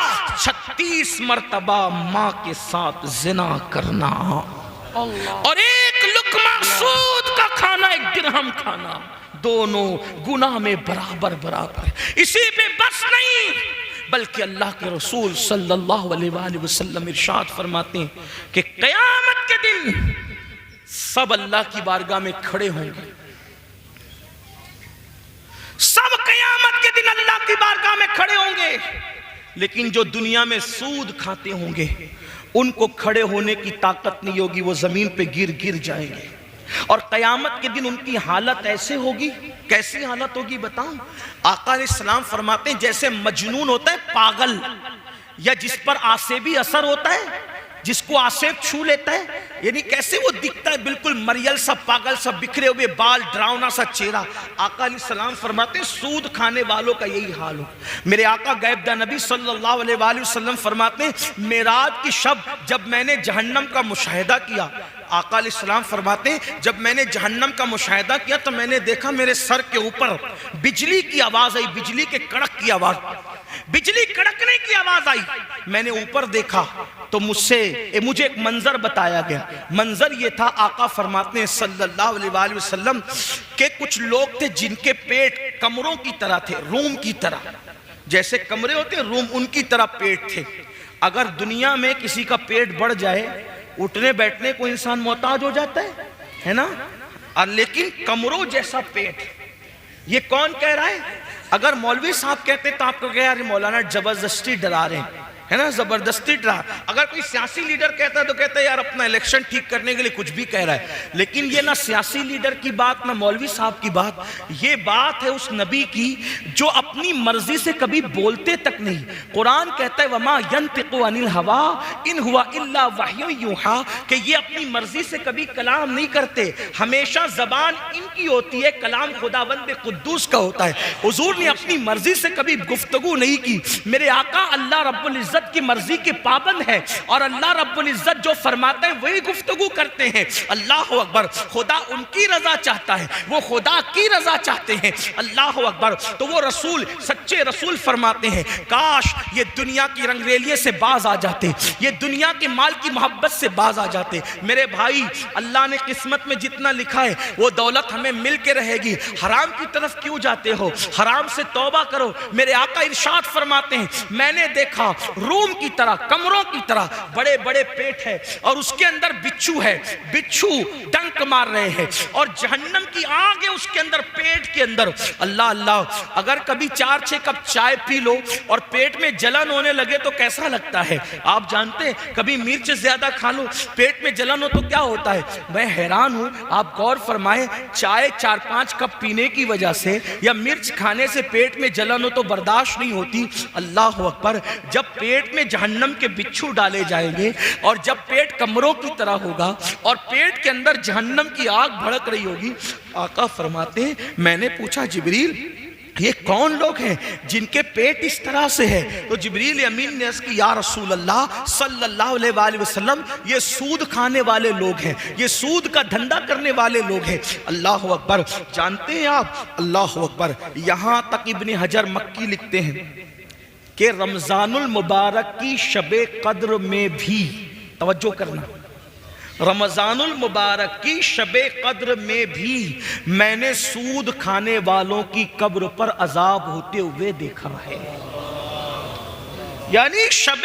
36 مرتبہ ماں کے ساتھ زنا کرنا اور ایک لقمہ سود کا کھانا، ایک درہم کھانا، دونوں گناہ میں برابر برابر ہے۔ اسی پہ بس نہیں، بلکہ اللہ کے رسول صلی اللہ علیہ وآلہ وسلم ارشاد فرماتے ہیں کہ قیامت کے دن سب اللہ کی بارگاہ میں کھڑے ہوں گے، سب قیامت کے دن اللہ کی بارگاہ میں کھڑے ہوں گے، لیکن جو دنیا میں سود کھاتے ہوں گے ان کو کھڑے ہونے کی طاقت نہیں ہوگی، وہ زمین پہ گر جائیں گے، اور قیامت کے دن ان کی حالت ایسے ہوگی، کیسی حالت ہوگی بتاؤں؟ آقا علیہ السلام فرماتے ہیں جیسے مجنون ہوتا ہے پاگل، یا جس پر آسیبی اثر ہوتا ہے، جس کو آسیب چھو لیتا ہے، یعنی کیسے وہ دکھتا ہے، بالکل مریل سا، پاگل سا، بکھرے ہوئے بال، ڈراؤنا سا چہرہ۔ آقا علیہ السلام فرماتے ہیں سود کھانے والوں کا یہی حال ہو۔ میرے آقا غیب داں نبی صلی اللہ علیہ وآلہ وسلم فرماتے ہیں معراج کی شب جب میں نے جہنم کا مشاہدہ کیا، آقا علیہ السلام فرماتے ہیں جب میں نے جہنم کا مشاہدہ کیا تو میں نے دیکھا میرے سر کے اوپر بجلی کی آواز آئی، بجلی کے کڑک کی آواز، بجلی کڑکنے کی آواز آئی۔ میں نے اوپر دیکھا تو مجھے ایک منظر بتایا گیا۔ منظر یہ تھا، آقا فرماتے ہیں صلی اللہ علیہ وآلہ وسلم کہ کچھ لوگ تھے جن کے پیٹ کمروں کی طرح تھے، روم کی طرح، جیسے کمرے ہوتے ہیں روم، ان کی طرح پیٹ تھے۔ اگر دنیا میں کسی کا پیٹ بڑھ جائے، اٹھنے بیٹھنے کو انسان محتاج ہو جاتا ہے نا، لیکن کمروں جیسا پیٹ، یہ کون کہہ رہا ہے؟ اگر مولوی صاحب کہتے تو آپ کو کہا یار مولانا زبردستی ڈرا رہے ہیں، ہے نا، زبردستی ڈرا۔ اگر کوئی سیاسی لیڈر کہتا ہے تو کہتا ہے یار اپنا الیکشن ٹھیک کرنے کے لیے کچھ بھی کہہ رہا ہے، لیکن یہ نہ سیاسی لیڈر کی بات نہ مولوی صاحب کی بات، یہ بات ہے اس نبی کی جو اپنی مرضی سے کبھی بولتے تک نہیں۔ قرآن کہتا ہے وما ينطق عن الهوى ان هو الا وحی یوحى، کہ یہ اپنی مرضی سے کبھی کلام نہیں کرتے، ہمیشہ زبان ان کی ہوتی ہے، کلام خداوند قدوس کا ہوتا ہے۔ حضور نے اپنی مرضی سے کبھی گفتگو نہیں کی۔ میرے آقا اللہ رب العزت کی مرضی کے پابند ہے، اور اللہ رب العزت جو فرماتے ہیں وہی گفتگو کرتے ہیں۔ اللہ اکبر، خدا ان کی رضا چاہتا ہے، وہ خدا کی رضا چاہتے ہیں۔ اللہ اکبر، تو وہ رسول، سچے رسول فرماتے ہیں کاش یہ دنیا کی رنگریلیے سے باز آ جاتے، یہ دنیا کے مال کی محبت سے باز آ جاتے۔ میرے بھائی، اللہ نے قسمت میں جتنا لکھا ہے وہ دولت ہمیں مل کے رہے گی، حرام کی طرف کیوں جاتے ہو؟ حرام سے توبہ کرو۔ میرے آقا ارشاد فرماتے ہیں میں نے دیکھا روم کی طرح، کمروں کی طرح بڑے بڑے پیٹ ہے، اور اس کے اندر بچھو ہے، بچھو ڈنک مار رہے ہیں، اور جہنم کی آگ ہے اس کے اندر، پیٹ کے اندر۔ اللہ اللہ، اگر کبھی 4-6 کپ چائے پی لو اور پیٹ میں جلن ہونے لگے تو کیسا لگتا ہے؟ آپ جانتے ہیں کبھی مرچ زیادہ کھا لو پیٹ میں جلن ہو تو کیا ہوتا ہے؟ میں حیران ہوں، آپ غور فرمائیں، چائے 4-5 کپ پینے کی وجہ سے یا مرچ کھانے سے پیٹ میں جلن ہو تو برداشت نہیں ہوتی۔ اللہ اکبر، جب پیٹ میں جہنم کے بچھو ڈالے جائیں گے، اور جب پیٹ کمروں کی طرح ہوگا اور پیٹ کے اندر جہنم کی آگ بھڑک رہی ہوگی، آقا فرماتے ہیں میں نے پوچھا جبریل یہ کون لوگ ہیں جن کے پیٹ اس طرح سے ہے؟ تو جبریل امین نے عرض کی یا رسول اللہ صلی اللہ علیہ وآلہ وسلم یہ سود کھانے والے لوگ ہیں، یہ سود کا دھندا کرنے والے لوگ ہیں۔ اللہ اکبر، جانتے ہیں آپ، اللہ اکبر، یہاں تک ابن حجر مکی لکھتے ہیں کہ رمضان المبارک کی شب قدر میں بھی، توجہ کرنا، رمضان المبارک کی شب قدر میں بھی میں نے سود کھانے والوں کی قبر پر عذاب ہوتے ہوئے دیکھا ہے۔ یعنی شب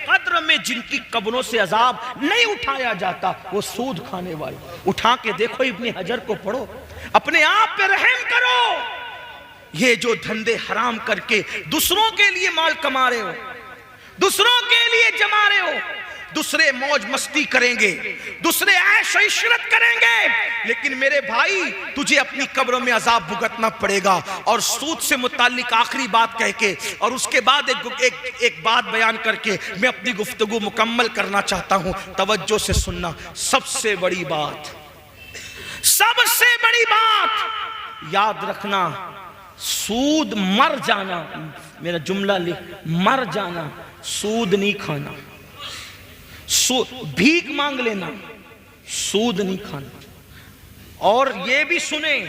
قدر میں جن کی قبروں سے عذاب نہیں اٹھایا جاتا وہ سود کھانے والے۔ اٹھا کے دیکھو ابن حجر کو پڑھو، اپنے آپ پہ رحم کرو۔ یہ جو دھندے حرام کر کے دوسروں کے لیے مال کما رہے ہو، دوسروں کے لیے جما رہے ہو، دوسرے موج مستی کریں گے، دوسرے عیش و عشرت کریں گے، لیکن میرے بھائی تجھے اپنی قبروں میں عذاب بھگتنا پڑے گا۔ اور سود سے متعلق آخری بات کہہ کے اور اس کے بعد ایک بات بیان کر کے میں اپنی گفتگو مکمل کرنا چاہتا ہوں، توجہ سے سننا۔ سب سے بڑی بات، سب سے بڑی بات یاد رکھنا، سود مر جانا، میرا جملہ لکھ، مر جانا، سود نہیں کھانا، بھیک مانگ لینا، سود نہیں کھانا۔ اور یہ بھی سنیں،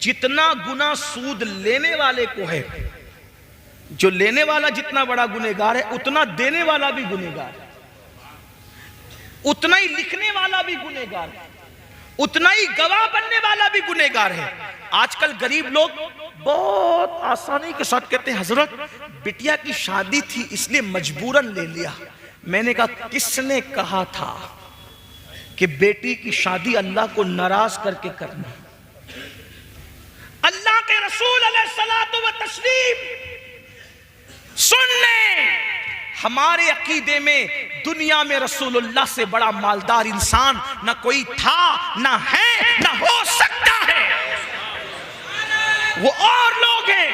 جتنا گناہ سود لینے والے کو ہے، جو لینے والا جتنا بڑا گنہگار ہے اتنا دینے والا بھی گنہگار ہے، اتنا ہی لکھنے والا بھی گنہگار ہے، اتنا ہی گواہ بننے والا بھی گنہگار ہے۔ آج کل غریب لوگ بہت آسانی کے ساتھ کہتے ہیں حضرت بٹیا کی شادی تھی اس لیے مجبوراً لے لیا۔ میں نے کہا کس نے کہا تھا کہ بیٹی کی شادی اللہ کو ناراض کر کے کرنا؟ اللہ کے رسول علیہ الصلوۃ والتسلیم سن لیں، ہمارے عقیدے میں دنیا میں رسول اللہ سے بڑا مالدار انسان نہ کوئی تھا، نہ ہے، نہ ہو سکتا ہے۔ وہ اور لوگ ہیں،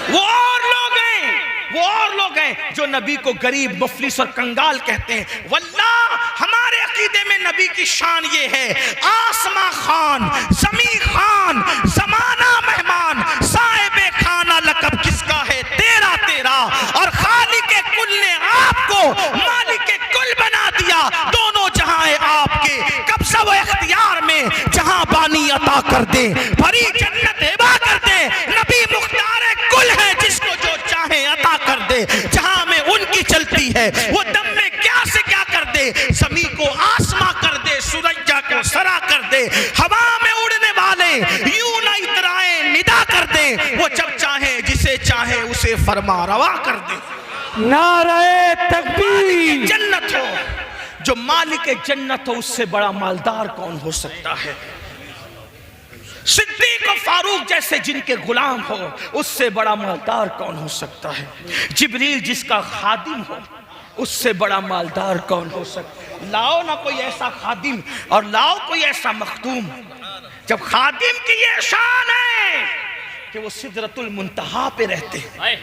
وہ اور لوگ ہیں، وہ اور لوگ ہیں جو نبی کو غریب، مفلس اور کنگال کہتے ہیں۔ واللہ ہمارے عقیدے میں نبی کی شان یہ ہے، آسماں خان، زمین خان، زمانہ مہمان، صاحب خانہ لقب کس کا ہے؟ تیرا تیرا۔ اور خالق کل نے آپ کو مالک کل بنا دیا، دونوں جہاں ہیں آپ کے قبضہ و اختیار میں، جہاں بانی عطا کر دے، بھری جنت ہبا کر دے۔ نبی مختار کل ہے، جس کو جو چاہے عطا کر دے، جہاں میں ان کی چلتی ہے وہ دم میں کیا سے کیا کر دے، زمین کو آسماں کر دے، سورج کو سرا کر دے، ہوا میں اڑنے والے یوں نہ اترائیں ندا کر دے، وہ جب چاہے جسے چاہے اسے فرما روا کر دے۔ نعرہ تکبیر! جنت ہو، جو مالک جنت ہو، اس سے بڑا مالدار کون ہو سکتا ہے؟ صدیق و فاروق جیسے جن کے غلام ہو، اس سے بڑا مالدار کون ہو سکتا ہے؟ جبریل جس کا خادم ہو، اس سے بڑا مالدار کون ہو سکتا ہے؟ لاؤ نہ کوئی ایسا خادم اور لاؤ کوئی ایسا مخدوم، جب خادم کی یہ شان ہے کہ وہ سدرۃ المنتہا پہ رہتے ہیں،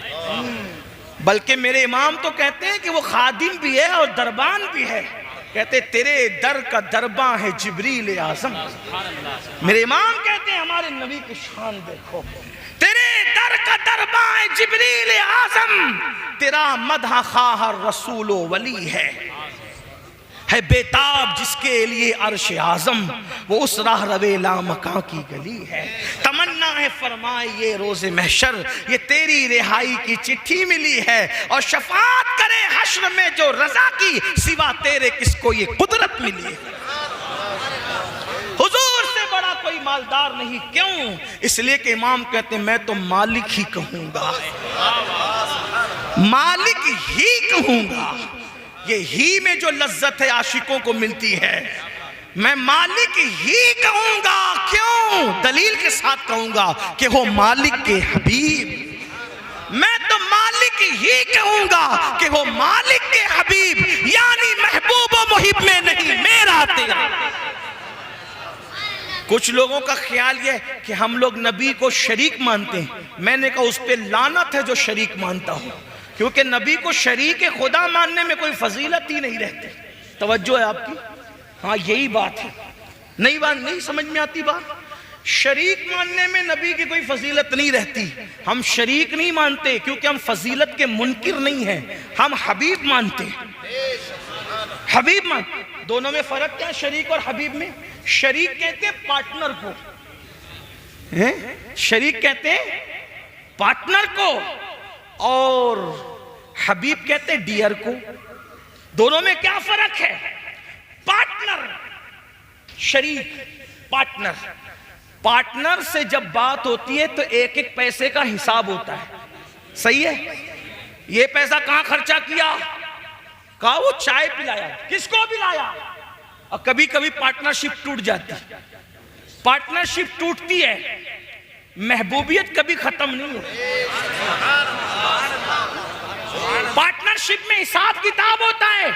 بلکہ میرے امام تو کہتے ہیں کہ وہ خادم بھی ہے اور دربان بھی ہے، کہتے تیرے در کا درباں ہے جبریل اعظم۔ میرے امام کہتے ہیں ہمارے نبی کی شان دیکھو، تیرے در کا درباں ہے جبریل اعظم، تیرا مدح خواہ رسول و ولی ہے بیتاب جس کے لیے عرش اعظم، وہ اس راہ روے لامکاں کی گلی ہے۔ تمنا ہے فرمائے یہ روز محشر، یہ تیری رہائی کی چٹھی ملی ہے، اور شفاعت کرے حشر میں جو رضا کی، سوا تیرے کس کو یہ قدرت ملی ہے۔ حضور سے بڑا کوئی مالدار نہیں، کیوں؟ اس لیے کہ امام کہتے ہیں میں تو مالک ہی کہوں گا، مالک ہی کہوں گا۔ یہ ہی میں جو لذت ہے عاشقوں کو ملتی ہے، میں مالک ہی کہوں گا۔ کیوں؟ دلیل کے ساتھ کہوں گا کہ وہ مالک کے حبیب، میں تو مالک ہی کہوں گا کہ وہ مالک کے حبیب، یعنی محبوب و محب میں نہیں، میرا تیرا۔ کچھ لوگوں کا خیال یہ ہے کہ ہم لوگ نبی کو شریک مانتے ہیں، میں نے کہا اس پہ لعنت ہے جو شریک مانتا ہوں، کیونکہ نبی کو شریک خدا ماننے میں کوئی فضیلت ہی نہیں رہتی۔ توجہ ہے آپ کی؟ ہاں یہی بات ہے، نہیں سمجھ میں آتی بات؟ شریک ماننے میں نبی کی کوئی فضیلت نہیں رہتی۔ ہم شریک نہیں مانتے کیونکہ ہم فضیلت کے منکر نہیں ہیں، ہم حبیب مانتے ہیں۔ حبیب مانتے، دونوں میں فرق کیا ہے شریک اور حبیب میں؟ شریک کہتے ہیں پارٹنر کو، شریک کہتے ہیں پارٹنر کو، اور حبیب کہتے ہیں ڈیئر کو۔ دونوں میں کیا فرق ہے؟ پارٹنر، شریک، پارٹنر۔ پارٹنر سے جب بات ہوتی ہے تو ایک ایک پیسے کا حساب ہوتا ہے، صحیح ہے؟ یہ پیسہ کہاں خرچہ کیا؟ کہا وہ چائے پلایا، کس کو پلایا؟ اور کبھی کبھی پارٹنرشپ ٹوٹ جاتی، پارٹنرشپ ٹوٹتی ہے، محبوبیت کبھی ختم نہیں ہوتی۔ پارٹنرشپ میں حساب کتاب ہوتا ہے.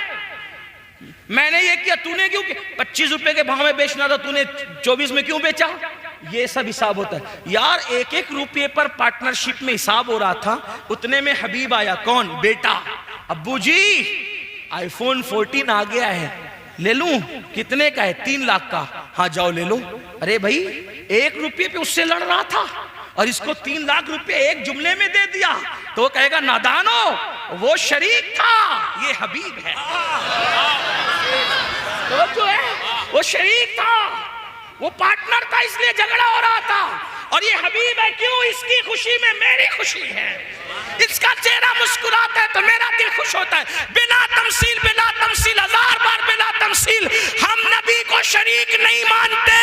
میں نے یہ کیا، تو نے کیوں کیا، 25 روپے کے بھاؤ میں بیچنا تھا، تو نے 24 میں کیوں بیچا، یہ سب حساب ہوتا ہے. یار 1-1 روپے پر پارٹنرشپ میں حساب ہو رہا تھا. اتنے میں حبیب آیا. کون؟ بیٹا. ابو جی آئی فون 14 آ گیا ہے، لے لوں؟ کتنے کا ہے؟ 3 لاکھ کا. ہاں جاؤ لے لو. ارے بھائی 1 روپے پہ اس سے لڑ رہا تھا اور اس کو 3 لاکھ روپے ایک جملے میں دے دیا تو وہ کہے گا نادانو، وہ شریک تھا، یہ حبیب ہے. جو ہے وہ شریک تھا، وہ پارٹنر تھا، اس لیے جھگڑا ہو رہا تھا. اور یہ حبیب ہے. کیوں؟ اس کی خوشی میں میری خوشی ہے. اس کا چہرہ مسکراتا ہے تو میرا دل خوش ہوتا ہے. بلا تمثیل، بلا تمثیل، 1000 بار بلا تمثیل. ہم نبی کو شریک نہیں مانتے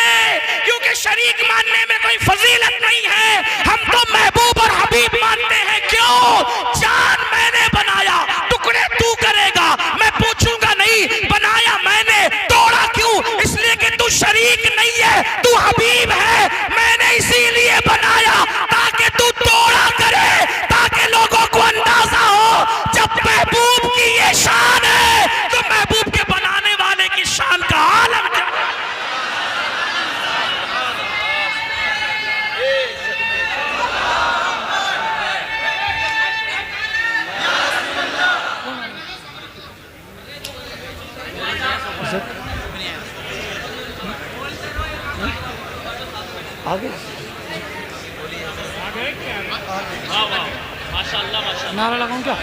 کیونکہ شریک ماننے میں کوئی فضیلت نہیں ہے. ہم تو محبوب اور حبیب مانتے ہیں. کیوں؟ جان میں نے بنایا، ٹکڑے تو کرے گا. میں پوچھوں گا نہیں بنایا میں نے، توڑا کیوں؟ اس لیے کہ تو شریک نہیں ہے، تو حبیب ہے. میں نے اسی لیے بنایا تاکہ تو توڑا کرے، تاکہ لوگوں کو اندازہ ہو جب محبوب کی یہ شان ہے تو محبوب کے بنانے والے کی شان کا عالم کیا ہے. آگے نعرہ لگاؤں کیا؟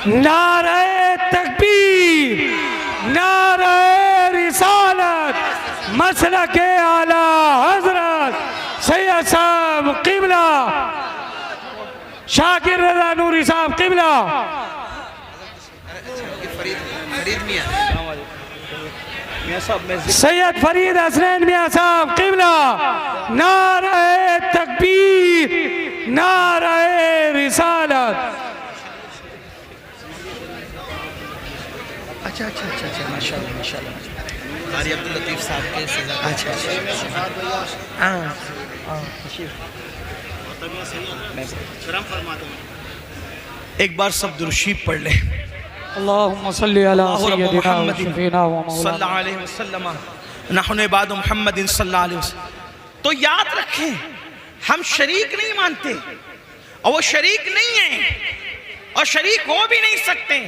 نعرہ تکبیر، نعرہ رسالت، مسلک اعلی حضرت سید صاحب قبلہ شاکر رضا نوری صاحب قبلہ. سید فرید حسنین میاں صاحب قبلہ. نعرہ تکبیر، نعرہ رسالت. اچھا ماشاءاللہ قاری عبداللطیف صاحب کے سزا. اچھا ایک بار سب درود شریف پڑھ لیں. اللہم صلی علی سیدنا محمد وشفینا صلی ومولانا. اللہ علیہ وسلم نحن عباد محمد صلی اللہ علیہ وسلم. تو یاد رکھیں ہم شریک نہیں مانتے اور وہ شریک نہیں ہیں اور شریک ہو بھی نہیں سکتے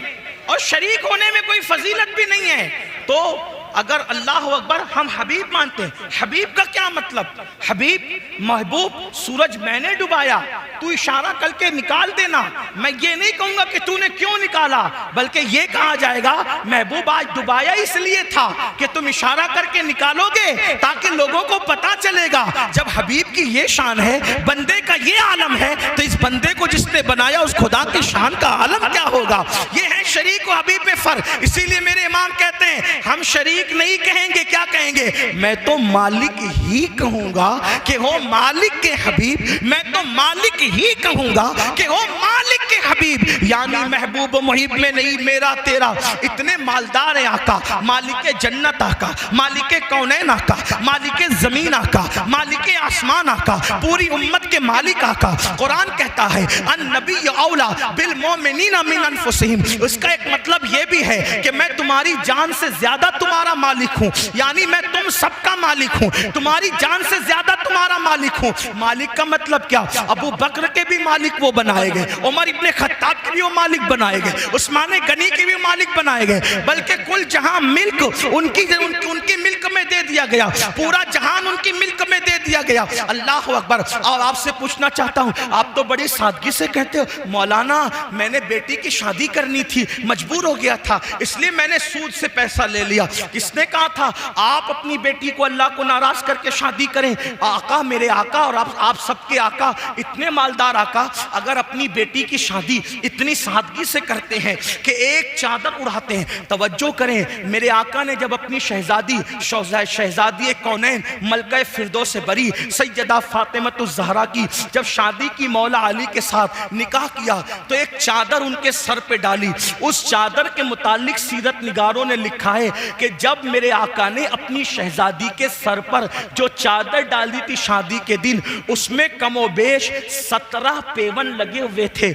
اور شریک ہونے میں کوئی فضیلت بھی نہیں ہے. تو اگر اللہ اکبر ہم حبیب مانتے ہیں. حبیب کا کیا مطلب؟ حبیب محبوب. سورج میں نے ڈبایا، تو اشارہ کر کے نکال دینا. میں یہ نہیں کہوں گا کہ تو نے کیوں نکالا، بلکہ یہ کہا جائے گا محبوب آج ڈبایا اس لیے تھا کہ تم اشارہ کر کے نکالو گے تاکہ لوگوں کو پتا چلے گا. جب حبیب کی یہ شان ہے، بندے کا یہ عالم ہے، تو اس بندے کو جس نے بنایا اس خدا کی شان کا عالم کیا ہوگا. یہ ہے شریک و حبیب میں فرق. اسی لیے میرے امام کہتے ہیں ہم شریک نہیں کہیں گے. کیا کہیں گے؟ میں تو مالک ہی کہوں گا کہ ہو مالک کے حبیب. میں تو مالک ہی کہوں گا کہ ہو مالک کے حبیب. یعنی محبوب و محب میں نہیں میرا تیرا. اتنے مالدار ہیں آقا، مالک جنت آقا، مالک کونین آقا، مالک زمین آقا، مالک آسمان آقا، پوری امت کے مالک آقا. قرآن کہتا ہے النبی اولا بالمومنین من انفسہم. اس کا ایک مطلب یہ بھی ہے کہ میں تمہاری جان سے زیادہ تمہارا مالک ہوں. یعنی میں تم سب کا مالک ہوں، تمہاری جان سے زیادہ تمہارا مالک ہوں. مالک کا مطلب کیا؟ ابو بکر کے بھی مالک وہ بنائے گئے، عمر ابن خطاب کے بھی وہ مالک بنائے گئے، عثمان غنی کے بھی مالک بنائے گئے، بلکہ کل جہاں ملک ان کی ملک میں دے دیا گیا. پورا جہان ان کی ملک میں دے دیا گیا. اللہ اکبر. اور آپ سے پوچھنا چاہتا ہوں، آپ تو بڑی سادگی سے کہتے ہو مولانا میں نے بیٹی کی شادی کرنی تھی، مجبور ہو گیا تھا، اس لیے میں نے سود سے پیسہ لے لیا. کس نے کہا تھا آپ اپنی بیٹی کو اللہ کو ناراض کر کے شادی کریں؟ آقا، میرے آقا اور آپ سب کے آقا، اتنے مالدار آقا اگر اپنی بیٹی کی شادی اتنی سادگی سے کرتے ہیں کہ ایک چادر اڑاتے ہیں. توجہ کریں، میرے آقا نے جب اپنی شہزادی کونین ملکہ فردوس بری سیدہ فاطمہ الزہرا کی جب شادی کی مولا علی کے ساتھ نکاح کیا تو ایک چادر ان کے سر پہ ڈالی. اس چادر کے متعلق سیرت نگاروں نے لکھا ہے کہ جب میرے آقا نے اپنی شہزادی کے سر پر جو چادر ڈالی تھی شادی کے دن، اس میں کم و بیش 17 پیون لگے ہوئے تھے.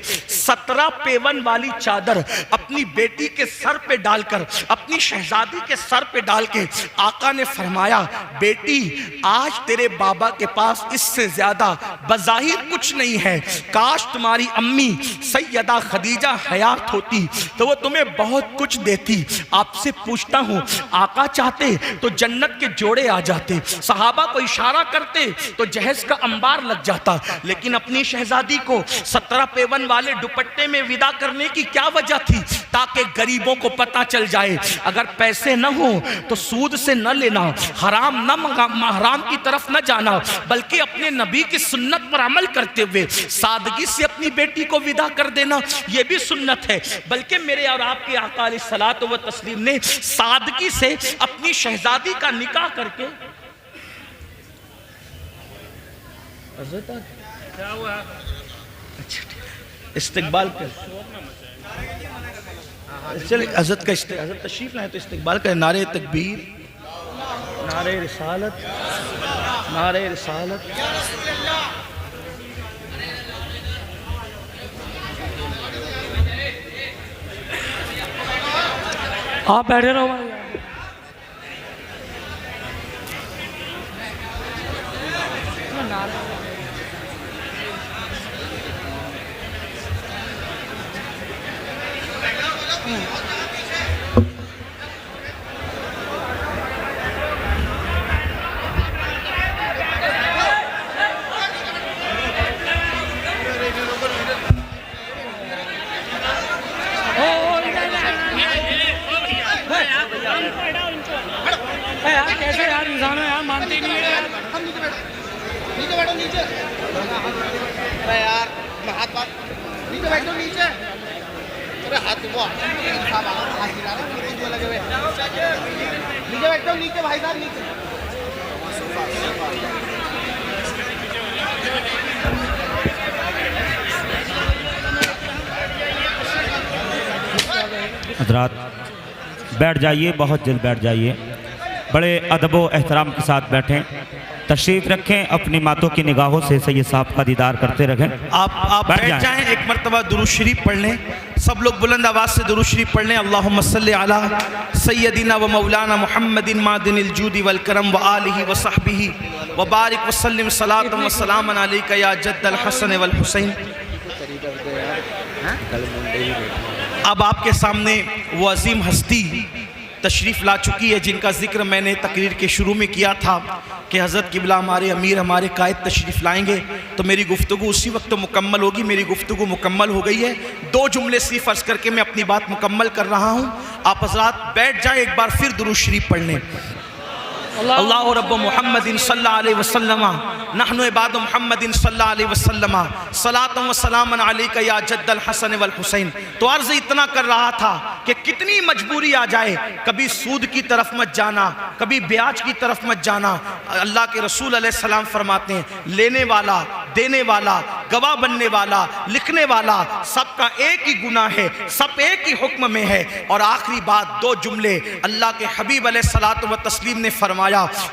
17 پیون والی چادر اپنی بیٹی کے سر پہ ڈال کر، اپنی شہزادی کے سر پہ ڈال کے آقا نے فرمایا بیٹی آج تیرے بابا کے پاس اس سے زیادہ بظاہر کچھ نہیں ہے، کاش تمہاری امی سیدہ خدیجہ حیات ہوتی تو وہ تمہیں بہت کچھ دیتی۔ آپ سے پوچھتا ہوں آقا چاہتے تو جنت کے جوڑے آ جاتے، صحابہ کو اشارہ کرتے تو جہیز کا انبار لگ جاتا، لیکن اپنی شہزادی کو 17 پیون والے دوپٹے میں ودا کرنے کی کیا وجہ تھی؟ تاکہ غریبوں کو پتہ چل جائے اگر پیسے نہ ہوں تو سود سے نہ لینا، حرام کی طرف نہ جانا، بلکہ اپنے نبی کی سنت پر عمل کرتے ہوئے سادگی سے اپنی بیٹی کو ودا کر دینا، یہ بھی سنت ہے۔ بلکہ میرے اور آپ کے آقا علیہ الصلوۃ والتسلیم نے سادگی سے اپنی شہزادی کا نکاح کر کے استقبال کر چلے حضرت کا حضرت تشریف لائے تو استقبال کریں۔ نعرہ تکبیر، نعرہ رسالت، نعرہ رسالت۔ آپ بیٹھے رہو بھائی۔ کیسے یار انسان ہے یار، مانتے نہیں ہے نیچے بیٹھو، نیچے ارے یار ہاتھ بات نیچے بیٹھو، نیچے ارے ہاتھ وہ ہاتھ گرا رہا لگے ہوئے، نیچے بیٹھو، نیچے بھائی صاحب نیچے۔ حضرات بیٹھ جائیے، بہت جلد بیٹھ جائیے، بڑے ادب و احترام کے ساتھ بیٹھیں، تشریف رکھیں، اپنی ماتوں کی نگاہوں سے سید صاحب کا دیدار کرتے رہیں۔ آپ بیٹھ جائیں، ایک مرتبہ درود شریف پڑھ لیں، سب لوگ بلند آواز سے درود شریف پڑھ لیں۔ اللہم صلی علی سیدنا و مولانا محمد معدن الجود والکرم وآلہ وصحبہ وبارک وسلم صلاۃ و سلام علیک یا جد الحسن والحسین۔ اب آپ کے سامنے وہ عظیم ہستی تشریف لا چکی ہے جن کا ذکر میں نے تقریر کے شروع میں کیا تھا کہ حضرت قبلہ ہمارے امیر، ہمارے قائد تشریف لائیں گے تو میری گفتگو اسی وقت مکمل ہوگی۔ میری گفتگو مکمل ہو گئی ہے، 2 جملے صرف عرض کر کے میں اپنی بات مکمل کر رہا ہوں۔ آپ حضرات بیٹھ جائیں، ایک بار پھر درود شریف پڑھ لیں۔ اللہ رب محمد صلی اللہ علیہ وسلم نحن عباد محمد صلی اللہ علیہ وسلم صلاۃ و سلام علیک یا جد الحسن والحسین۔ تو عرض اتنا کر رہا تھا کہ کتنی مجبوری آ جائے، کبھی سود کی طرف مت جانا، کبھی بیاج کی طرف مت جانا۔ اللہ کے رسول علیہ السلام فرماتے ہیں لینے والا، دینے والا، گواہ بننے والا، لکھنے والا، سب کا ایک ہی گناہ ہے، سب ایک ہی حکم میں ہے۔ اور آخری بات 2 جملے اللہ کے حبیب علیہ الصلوۃ والتسلیم نے فرمایا،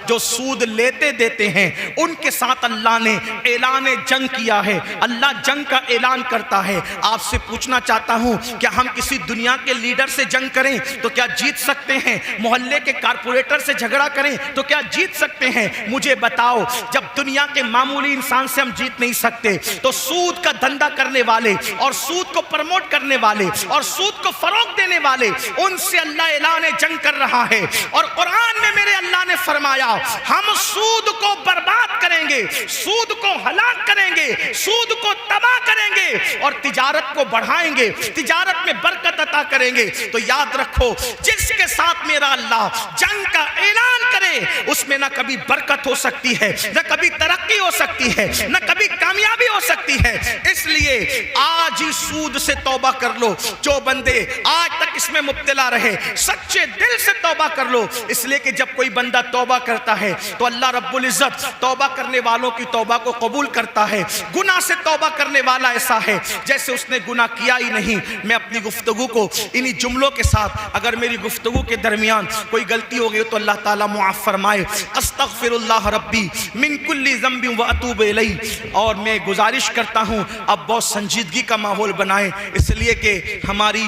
جو سود لیتے دیتے ہیں ان کے ساتھ اللہ نے اعلان جنگ کیا ہے، اللہ جنگ کا اعلان کرتا ہے۔ آپ سے پوچھنا چاہتا ہوں کہ ہم کسی دنیا کے لیڈر سے جنگ کریں تو کیا جیت سکتے ہیں؟ محلے کے کارپوریٹر سے جھگڑا کریں تو کیا جیت سکتے ہیں؟ مجھے بتاؤ، جب دنیا کے معمولی انسان سے ہم جیت نہیں سکتے تو سود کا دھندا کرنے والے اور سود کو پروموٹ کرنے والے اور سود کو فروغ دینے والے، ان سے اللہ اعلان جنگ کر رہا ہے۔ اور قرآن میں میرے اللہ نے فرمایا ہم سود کو برباد کریں گے، سود کو ہلاک کریں گے، سود کو تباہ کریں گے اور تجارت کو بڑھائیں گے، تجارت میں برکت عطا کریں گے۔ تو یاد رکھو، جس کے ساتھ میرا اللہ جنگ کا اعلان کرے اس میں نہ کبھی برکت ہو سکتی ہے، نہ کبھی ترقی ہو سکتی ہے، نہ کبھی کامیابی ہو سکتی ہے۔ اس لیے آج ہی سود سے توبہ کر لو۔ جو بندے آج تک اس میں مبتلا رہے، سچے دل سے توبہ کر لو، اس لیے کہ جب کوئی بندہ توبہ کرتا ہے تو اللہ رب العزت توبہ کرنے والوں کی توبہ کو قبول کرتا ہے، گناہ سے توبہ کرنے والا ایسا ہے جیسے اس نے گناہ کیا ہی نہیں۔ میں اپنی گفتگو کو انہی جملوں کے ساتھ، اگر میری گفتگو کے درمیان کوئی غلطی ہو گئی تو اللہ تعالیٰ معاف فرمائے۔ استغفر اللہ ربی من کل ذنب واتوب الیہ۔ اور میں گزارش کرتا ہوں اب بہت سنجیدگی کا ماحول بنائیں، اس لیے کہ ہماری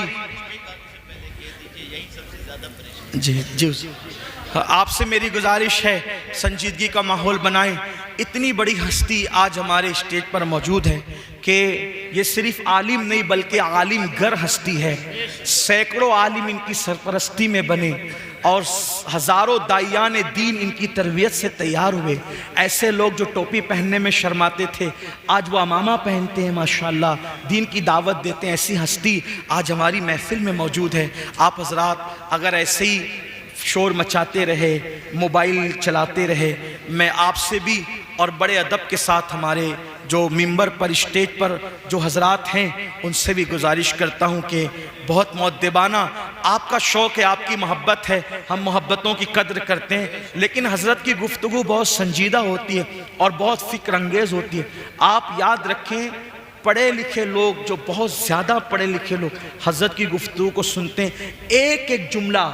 جی آپ سے میری گزارش ہے سنجیدگی کا ماحول بنائیں۔ اتنی بڑی ہستی آج ہمارے اسٹیج پر موجود ہے کہ یہ صرف عالم نہیں بلکہ عالم گر ہستی ہے۔ سینکڑوں عالم ان کی سرپرستی میں بنے اور ہزاروں داعیان دین ان کی تربیت سے تیار ہوئے۔ ایسے لوگ جو ٹوپی پہننے میں شرماتے تھے آج وہ عمامہ پہنتے ہیں، ماشاءاللہ دین کی دعوت دیتے ہیں۔ ایسی ہستی آج ہماری محفل میں موجود ہے۔ آپ حضرات اگر ایسے ہی شور مچاتے رہے، موبائل چلاتے رہے، میں آپ سے بھی اور بڑے ادب کے ساتھ ہمارے جو ممبر پر اسٹیج پر جو حضرات ہیں ان سے بھی گزارش کرتا ہوں کہ بہت مؤدبانہ آپ کا شوق ہے، آپ کی محبت ہے، ہم محبتوں کی قدر کرتے ہیں، لیکن حضرت کی گفتگو بہت سنجیدہ ہوتی ہے اور بہت فکر انگیز ہوتی ہے۔ آپ یاد رکھیں پڑھے لکھے لوگ، جو بہت زیادہ پڑھے لکھے لوگ حضرت کی گفتگو کو سنتے ہیں، ایک ایک جملہ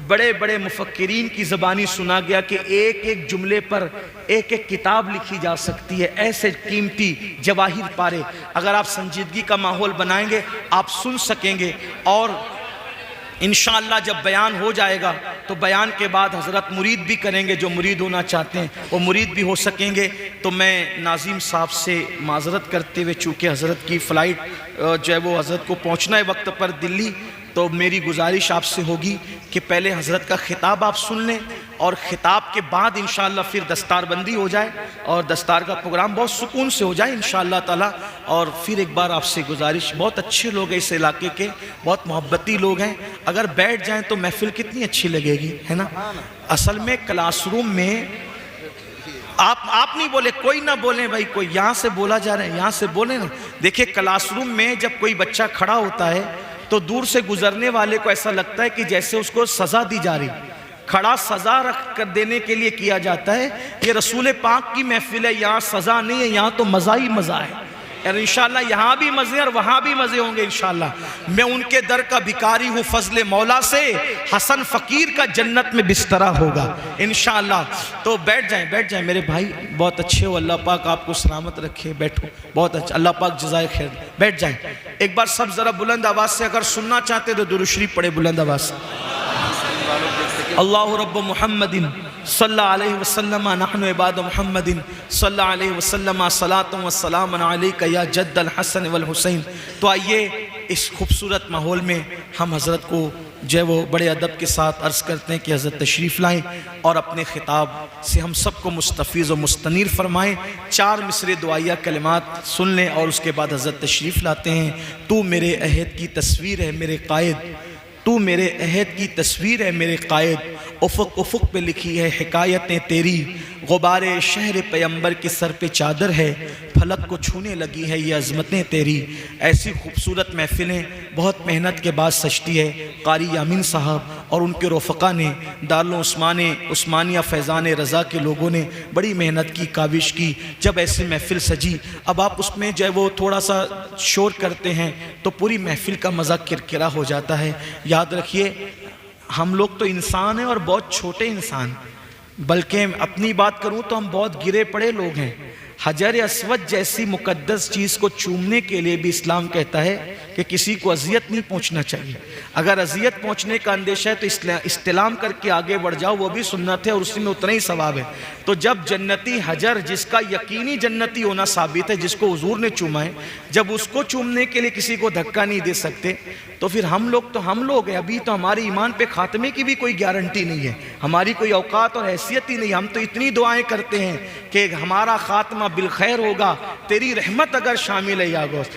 بڑے بڑے مفکرین کی زبانی سنا گیا کہ ایک ایک جملے پر ایک ایک کتاب لکھی جا سکتی ہے۔ ایسے قیمتی جواہر پارے اگر آپ سنجیدگی کا ماحول بنائیں گے آپ سن سکیں گے، اور انشاءاللہ جب بیان ہو جائے گا تو بیان کے بعد حضرت مرید بھی کریں گے، جو مرید ہونا چاہتے ہیں وہ مرید بھی ہو سکیں گے۔ تو میں ناظم صاحب سے معذرت کرتے ہوئے، چونکہ حضرت کی فلائٹ جو ہے وہ حضرت کو پہنچنا ہے وقت پر دلی، تو میری گزارش آپ سے ہوگی کہ پہلے حضرت کا خطاب آپ سن لیں اور خطاب کے بعد انشاءاللہ پھر دستار بندی ہو جائے اور دستار کا پروگرام بہت سکون سے ہو جائے انشاءاللہ تعالی۔ اور پھر ایک بار آپ سے گزارش، بہت اچھے لوگ ہیں اس علاقے کے، بہت محبتی لوگ ہیں، اگر بیٹھ جائیں تو محفل کتنی اچھی لگے گی، ہے نا۔ اصل میں کلاس روم میں آپ نہیں بولے، کوئی نہ بولیں بھائی، کوئی یہاں سے بولا جا رہا ہے یہاں سے بولیں نا۔ دیکھیں کلاس روم میں جب کوئی بچہ کھڑا ہوتا ہے تو دور سے گزرنے والے کو ایسا لگتا ہے کہ جیسے اس کو سزا دی جا رہی، کھڑا سزا رکھ کر دینے کے لیے کیا جاتا ہے۔ یہ رسول پاک کی محفل ہے، یہاں سزا نہیں ہے، یہاں تو مزہ ہی مزہ ہے، اور انشاءاللہ یہاں بھی مزے اور وہاں بھی مزے ہوں گے انشاءاللہ۔ میں ان کے در کا بھکاری ہوں فضل مولا سے، حسن فقیر کا جنت میں بسترا ہوگا انشاءاللہ۔ تو بیٹھ جائیں میرے بھائی، بہت اچھے ہو، اللہ پاک آپ کو سلامت رکھے، بیٹھو، بہت اچھا، اللہ پاک جزائے خیر، بیٹھ جائیں۔ ایک بار سب ذرا بلند آواز سے اگر سننا چاہتے تو درود شریف پڑھے بلند آواز سے۔ اللہ رب محمد صلی اللہ علیہ وسلم نحن عباد محمد صلی اللہ علیہ وسلم صلاۃ و سلام علیک یا جد الحسن والحسین۔ تو آئیے اس خوبصورت ماحول میں ہم حضرت کو جو ہے وہ بڑے ادب کے ساتھ عرض کرتے ہیں کہ حضرت تشریف لائیں اور اپنے خطاب سے ہم سب کو مستفیض و مستنیر فرمائیں۔ 4 مصرع دعائیہ کلمات سن لیں اور اس کے بعد حضرت تشریف لاتے ہیں۔ تو میرے عہد کی تصویر ہے میرے قائد، تو میرے عہد کی تصویر ہے میرے قائد، افق افق پہ لکھی ہے حکایتیں تیری، غبار شہر پیمبر کے سر پہ چادر ہے، فلک کو چھونے لگی ہے یہ عظمتیں تیری۔ ایسی خوبصورت محفلیں بہت محنت کے بعد سجتی ہے۔ قاری یامین صاحب اور ان کے رفقا نے، عثمانیہ فیضان رضا کے لوگوں نے بڑی محنت کی، کاوش کی، جب ایسی محفل سجی۔ اب آپ اس میں جو ہے وہ تھوڑا سا شور کرتے ہیں تو پوری محفل کا مزہ کرکرا ہو جاتا ہے۔ یاد رکھیے ہم لوگ تو انسان ہیں اور بہت چھوٹے انسان، بلکہ اپنی بات کروں تو ہم بہت گرے پڑے لوگ ہیں۔ حجر اسود جیسی مقدس چیز کو چومنے کے لیے بھی اسلام کہتا ہے کہ کسی کو اذیت نہیں پہنچنا چاہیے، اگر اذیت پہنچنے کا اندیشہ ہے تو استلام کر کے آگے بڑھ جاؤ، وہ بھی سنت ہے اور اسی میں اتنا ہی ثواب ہے۔ تو جب جنتی حجر جس کا یقینی جنتی ہونا ثابت ہے، جس کو حضور نے چوما ہے، جب اس کو چومنے کے لیے کسی کو دھکا نہیں دے سکتے تو پھر ہم لوگ ہیں، ابھی تو ہمارے ایمان پہ خاتمے کی بھی کوئی گارنٹی نہیں ہے، ہماری کوئی اوقات اور حیثیت ہی نہیں۔ ہم تو اتنی دعائیں کرتے ہیں کہ ہمارا خاتمہ بالخیر ہوگا، تیری رحمت اگر شامل ہے یا غوث،